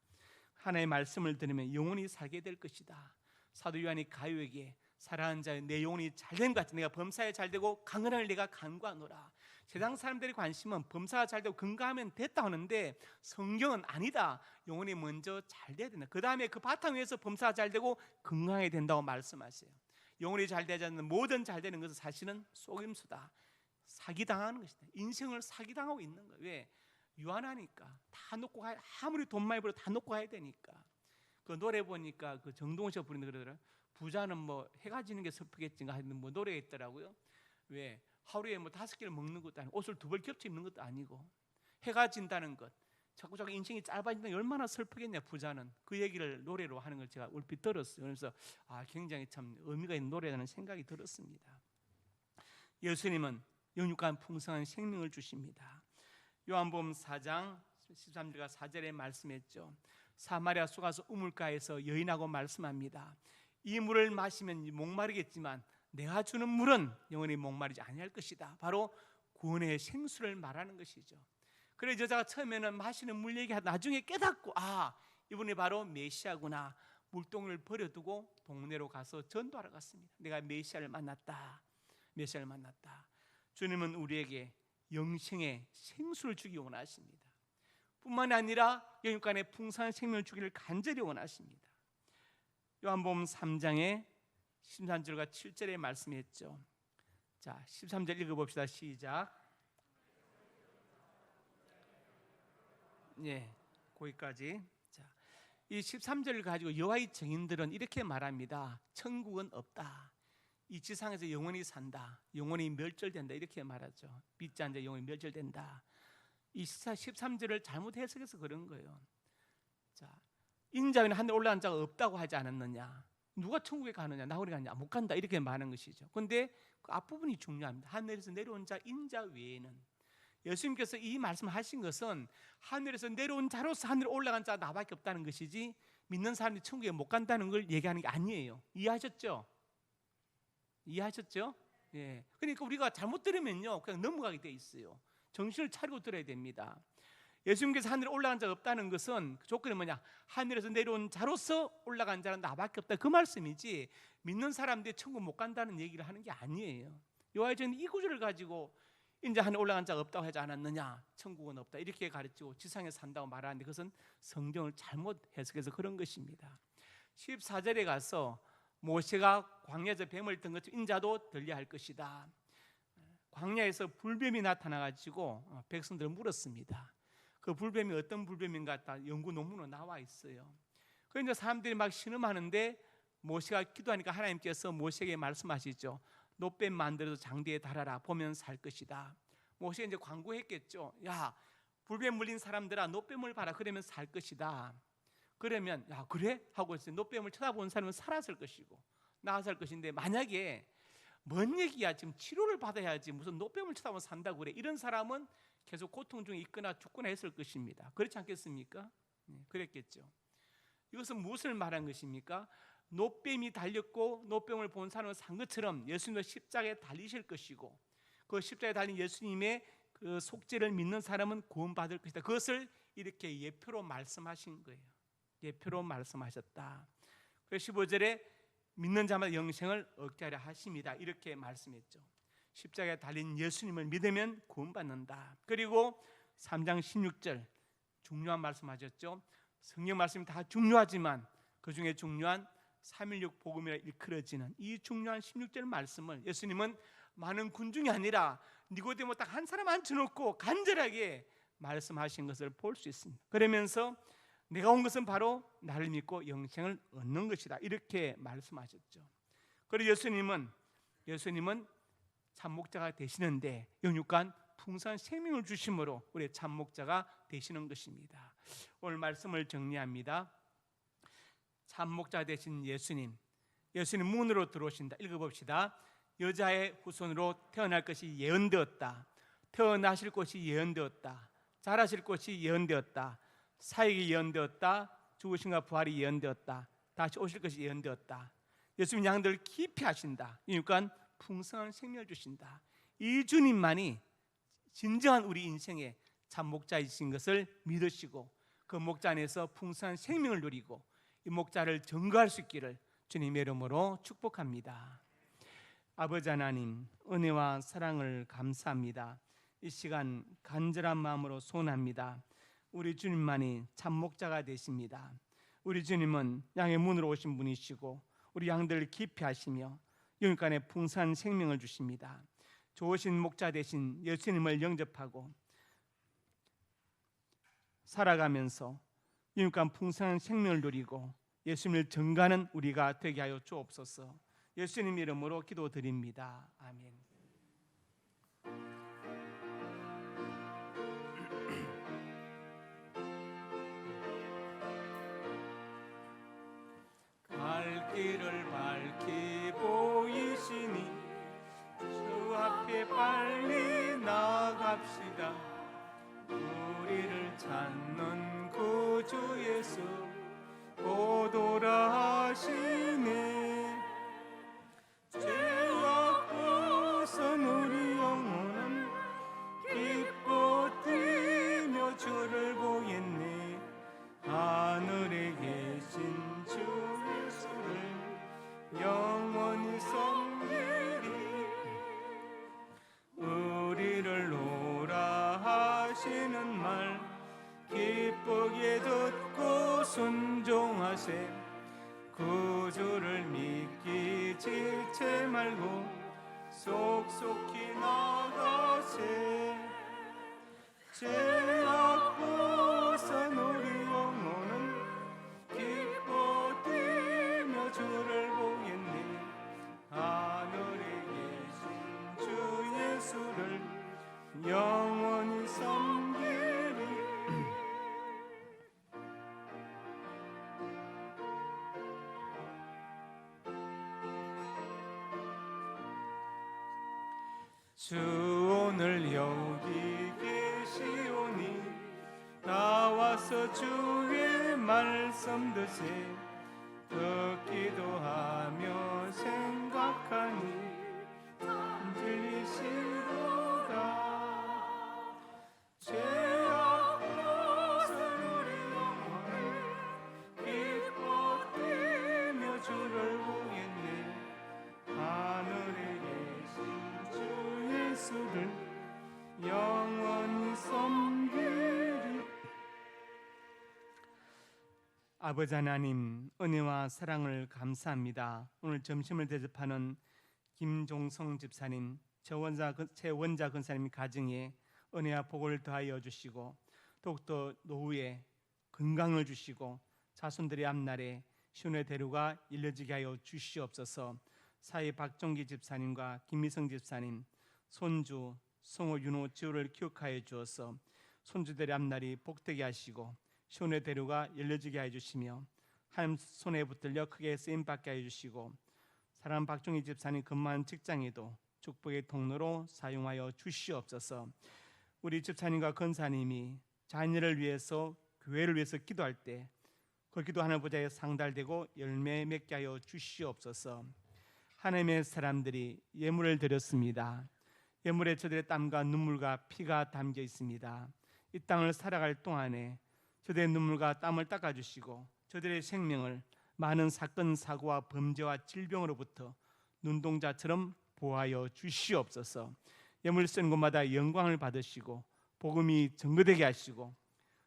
하나님의 말씀을 들으면 영혼이 살게 될 것이다. 사도 요한이 가요에게 사랑하는 자여 내 영혼이 잘된 것 같아. 내가 범사에 잘되고 강건하를 내가 간구하노라. 세상 사람들의 관심은 범사가 잘되고 건강하면 됐다 하는데 성경은 아니다. 영혼이 먼저 잘돼야 된다. 그 다음에 그 바탕 위에서 범사가 잘되고 건강해야 된다고 말씀하세요. 영혼이 잘되지 않는 모든 잘되는 것은 사실은 속임수다. 사기당하는 것이다. 인생을 사기당하고 있는 거예요. 왜? 유한하니까. 다 놓고 가야, 아무리 돈 많이 벌어 다 놓고 가야 되니까. 그 노래 보니까 그 정동원 씨가 부르는 그러더라고요. 부자는 해가 지는 게 슬프겠지가 하는 노래가 있더라고요. 왜? 하루에 5끼를 먹는 것도 아니고 옷을 2벌 겹쳐 입는 것도 아니고 해가 진다는 것, 자꾸 인생이 짧아진다는 게 얼마나 슬프겠냐 부자는. 그 얘기를 노래로 하는 걸 제가 얼핏 들었어요. 그래서 굉장히 참 의미가 있는 노래라는 생각이 들었습니다. 예수님은 영육간 풍성한 생명을 주십니다. 요한복음 4장 13절과 4절에 말씀했죠. 사마리아 쏘가서 우물가에서 여인하고 말씀합니다. 이 물을 마시면 목마르겠지만 내가 주는 물은 영원히 목마르지 아니할 것이다. 바로 구원의 생수를 말하는 것이죠. 그래서 여자가 처음에는 마시는 물 얘기하다 나중에 깨닫고 이분이 바로 메시아구나. 물동을 버려두고 동네로 가서 전도하러 갔습니다. 내가 메시아를 만났다. 메시아를 만났다. 주님은 우리에게 영생의 생수를 주기 원하십니다. 뿐만 아니라 영육간의 풍성한 생명을 주기를 간절히 원하십니다. 요한복음 3장의 13절과 7절에 말씀했죠. 자, 13절 읽어봅시다. 시작. 거기까지. 자, 이 13절을 가지고 여호와의 증인들은 이렇게 말합니다. 천국은 없다. 이 지상에서 영원히 산다. 영원히 멸절된다. 이렇게 말하죠. 믿지 않는 자 영원히 멸절된다. 이 13절을 잘못 해석해서 그런 거예요. 자, 인자위는 하늘에 올라간 자가 없다고 하지 않았느냐? 누가 천국에 가느냐? 나 어디 가느냐? 못 간다. 이렇게 말하는 것이죠. 그런데 그 앞부분이 중요합니다. 하늘에서 내려온 자 인자 외에는. 예수님께서 이 말씀하신 것은 하늘에서 내려온 자로서 하늘에 올라간 자 나밖에 없다는 것이지 믿는 사람이 천국에 못 간다는 걸 얘기하는 게 아니에요. 이해하셨죠? 이해하셨죠? 예. 그러니까 우리가 잘못 들으면요 그냥 넘어가게 돼 있어요. 정신을 차리고 들어야 됩니다. 예수님께서 하늘에 올라간 자가 없다는 것은 그 조건이 뭐냐? 하늘에서 내려온 자로서 올라간 자는 나밖에 없다. 그 말씀이지 믿는 사람들이 천국 못 간다는 얘기를 하는 게 아니에요. 요한은 이 구절을 가지고 이제 하늘에 올라간 자가 없다고 하지 않았느냐? 천국은 없다. 이렇게 가르치고 지상에 산다고 말하는데 그것은 성경을 잘못 해석해서 그런 것입니다. 14절에 가서 모세가 광야에서 뱀을 든 것처럼 인자도 들려야 할 것이다. 광야에서 불뱀이 나타나가지고 백성들을 물었습니다. 그 불뱀이 어떤 불뱀인가 다 연구 논문으로 나와 있어요. 그런데 사람들이 막 신음하는데 모세가 기도하니까 하나님께서 모세에게 말씀하시죠. 놋뱀 만들어서 장대에 달아라. 보면 살 것이다. 모세가 이제 광고했겠죠. 야, 불뱀 물린 사람들아, 놋뱀을 봐라. 그러면 살 것이다. 그러면 야 그래? 하고 있어요. 놋뱀을 쳐다보는 사람은 살았을 것이고 나았을 것인데 만약에 뭔 얘기야? 지금 치료를 받아야지 무슨 놋뱀을 쳐다보면 산다고 그래. 이런 사람은 계속 고통 중에 있거나 죽거나 했을 것입니다. 그렇지 않겠습니까? 네, 그랬겠죠. 이것은 무엇을 말한 것입니까? 놋뱀이 달렸고 놋뱀을 본 사람은 산 것처럼 예수님도 십자가에 달리실 것이고 그 십자가에 달린 예수님의 그 속죄를 믿는 사람은 구원받을 것이다. 그것을 이렇게 예표로 말씀하신 거예요. 예표로 말씀하셨다. 그래서 15절에 믿는 자마다 영생을 얻게 하려 하십니다. 이렇게 말씀했죠. 십자가에 달린 예수님을 믿으면 구원받는다. 그리고 3장 16절 중요한 말씀하셨죠. 성경 말씀이 다 중요하지만 그 중에 중요한 316 복음이라 일컬어지는 이 중요한 16절 말씀을 예수님은 많은 군중이 아니라 니고데모 딱 한 사람 앉혀놓고 간절하게 말씀하신 것을 볼 수 있습니다. 그러면서 내가 온 것은 바로 나를 믿고 영생을 얻는 것이다, 이렇게 말씀하셨죠. 그리고 예수님은 참목자가 되시는데 영육간 풍성한 생명을 주심으로 우리 참목자가 되시는 것입니다. 오늘 말씀을 정리합니다. 참목자 되신 예수님 문으로 들어오신다. 읽어봅시다. 여자의 후손으로 태어날 것이 예언되었다. 태어나실 것이 예언되었다. 자라실 것이 예언되었다. 사역이 예언되었다. 죽으심과 부활이 예언되었다. 다시 오실 것이 예언되었다. 예수님 양들을 깊이 하신다. 그러니까 풍성한 생명을 주신다. 이 주님만이 진정한 우리 인생의 참목자이신 것을 믿으시고 그 목자 안에서 풍성한 생명을 누리고 이 목자를 증거할 수 있기를 주님의 이름으로 축복합니다. 아버지 하나님, 은혜와 사랑을 감사합니다. 이 시간 간절한 마음으로 소원합니다. 우리 주님만이 참목자가 되십니다. 우리 주님은 양의 문으로 오신 분이시고 우리 양들을 깊이 하시며 영육간에 풍성한 생명을 주십니다. 좋으신 목자 되신 예수님을 영접하고 살아가면서 영육간 풍성한 생명을 누리고 예수님을 증거하는 우리가 되게 하여 주옵소서. 예수님 이름으로 기도드립니다. 아멘. 갈 길을 밝히 보이시니 주 앞에 빨리 나갑시다. 우리를 찾는 구주 예수 오도라 하시네. 죄악 벗은 우리 영혼은 기뻐 뛰며 주를 보겠네. 하늘에 계신 주 예수를 영원히 섬기리. 우리를 오라 하시는 말 기쁘게 듣고 순종하세. 구주를 믿기 지체 말고 속속히 나가세. 죄악 벗은 우리 영혼은 기뻐 뛰며 주를 보겠네. 하늘에 계신 주 예수를 영원히 섬기리. 주 오늘 여기 계시오니 나와서 주의 말씀 드세. 듣기도 하며 생각하니 들리시도다. 죄악 벗은 우리 영혼을 기뻐 뛰며 주를 보겠네. 하늘에 계신 주 예수를 영원히 섬기리. 아버지 하나님, 은혜와 사랑을 감사합니다. 오늘 점심을 대접하는 김종성 집사님, 최원자 근사님 가정에 은혜와 복을 더하여 주시고 더욱더 노후에 건강을 주시고 자손들의 앞날에 시온의 대로가 일러지게 하여 주시옵소서. 사회 박종기 집사님과 김미성 집사님, 손주 성호, 윤호, 지호를 기억하여 주어서 손주들의 앞날이 복되게 하시고 시온의 대로가 열려지게 해주시며 하나님 손에 붙들려 크게 쓰임받게 해주시고 사랑하는 박종희 집사님 근무하는 직장에도 축복의 통로로 사용하여 주시옵소서. 우리 집사님과 권사님이 자녀를 위해서 교회를 위해서 기도할 때 그 기도 하늘 보좌에 상달되고 열매 맺게 하여 주시옵소서. 하나님의 사람들이 예물을 드렸습니다. 예물에 저들의 땀과 눈물과 피가 담겨 있습니다. 이 땅을 살아갈 동안에 저들의 눈물과 땀을 닦아주시고 저들의 생명을 많은 사건, 사고와 범죄와 질병으로부터 눈동자처럼 보호하여 주시옵소서. 예물 쓰는 곳마다 영광을 받으시고 복음이 증거되게 하시고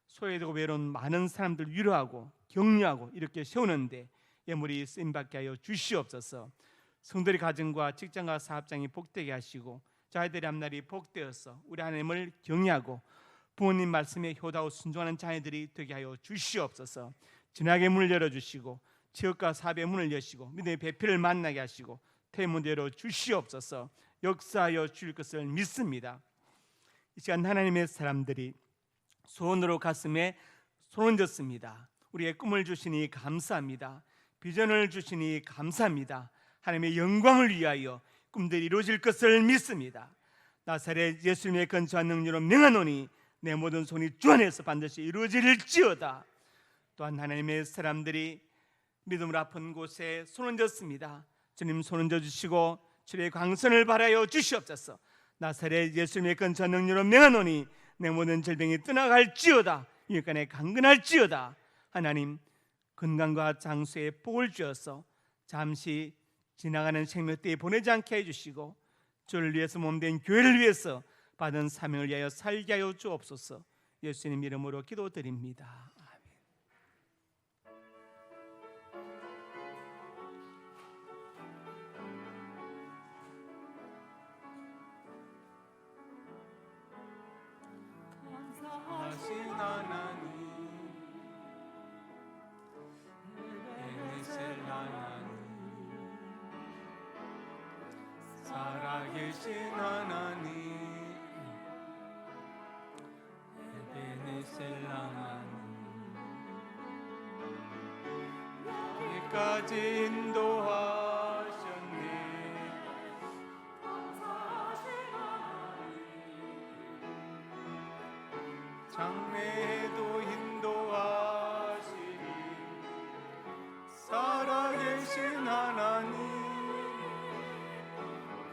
소외되고 외로운 많은 사람들 위로하고 격려하고 이렇게 세우는데 예물이 쓰임받게 하여 주시옵소서. 성도의 가정과 직장과 사업장이 복되게 하시고 자녀들의 앞날이 복되어서 우리 하나님을 경외하고 부모님 말씀에 효도하고 순종하는 자녀들이 되게 하여 주시옵소서. 진학의 문을 열어주시고 지역과 사업의 문을 여시고 믿음의 배필을 만나게 하시고 태문도 열어주시옵소서. 역사하여 주실 것을 믿습니다. 이 시간 하나님의 사람들이 소원으로 가슴에 손을 얹었습니다. 우리의 꿈을 주시니 감사합니다. 비전을 주시니 감사합니다. 하나님의 영광을 위하여 꿈들이 이루어질 것을 믿습니다. 나사렛 예수님의 건조한 능력으로 명하노니 내 모든 손이 주 안에서 반드시 이루어질지어다. 또한 하나님의 사람들이 믿음으로 아픈 곳에 손 얹었습니다. 주님 손 얹어 주시고 주의 광선을 바라여 주시옵소서. 나사렛 예수님의 건조한 능력으로 명하노니 내 모든 질병이 떠나갈지어다. 유익간에 강건할지어다. 하나님 건강과 장수에 복을 주어서 잠시 지나가는 생명때에 보내지 않게 해주시고 주를 위해서 몸된 교회를 위해서 받은 사명을 위하여 살게 하여 주옵소서. 예수님 이름으로 기도드립니다. 감사하신 하나님, 에베네셀 하나님, 살아계신 하나님, 에베네셀 하나님, 여기까지 인도하셨네. 감사하신 하나님, 장래에도 인도하시니 살아계신 하나님,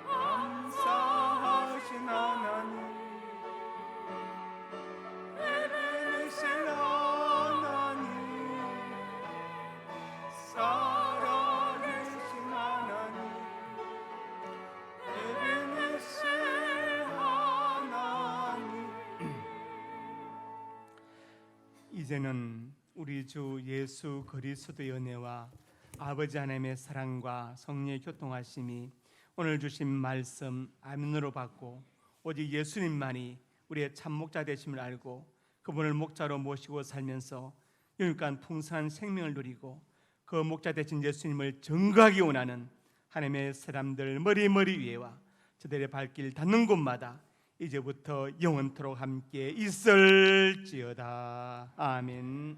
감사하신 하나님, 에베네셀 하나님, 살아계신 하나님, 에베네셀 하나님. 이제는 우리 주 예수 그리스도의 은혜와 아버지 하나님의 사랑과 성령의 교통하심이 오늘 주신 말씀 아멘으로 받고 오직 예수님만이 우리의 참 목자 되심을 알고 그분을 목자로 모시고 살면서 영육간 풍성한 생명을 누리고 그 목자 되신 예수님을 증거하기 원하는 하나님의 사람들 머리 위에와 저들의 발길 닿는 곳마다 이제부터 영원토록 함께 있을지어다. 아멘.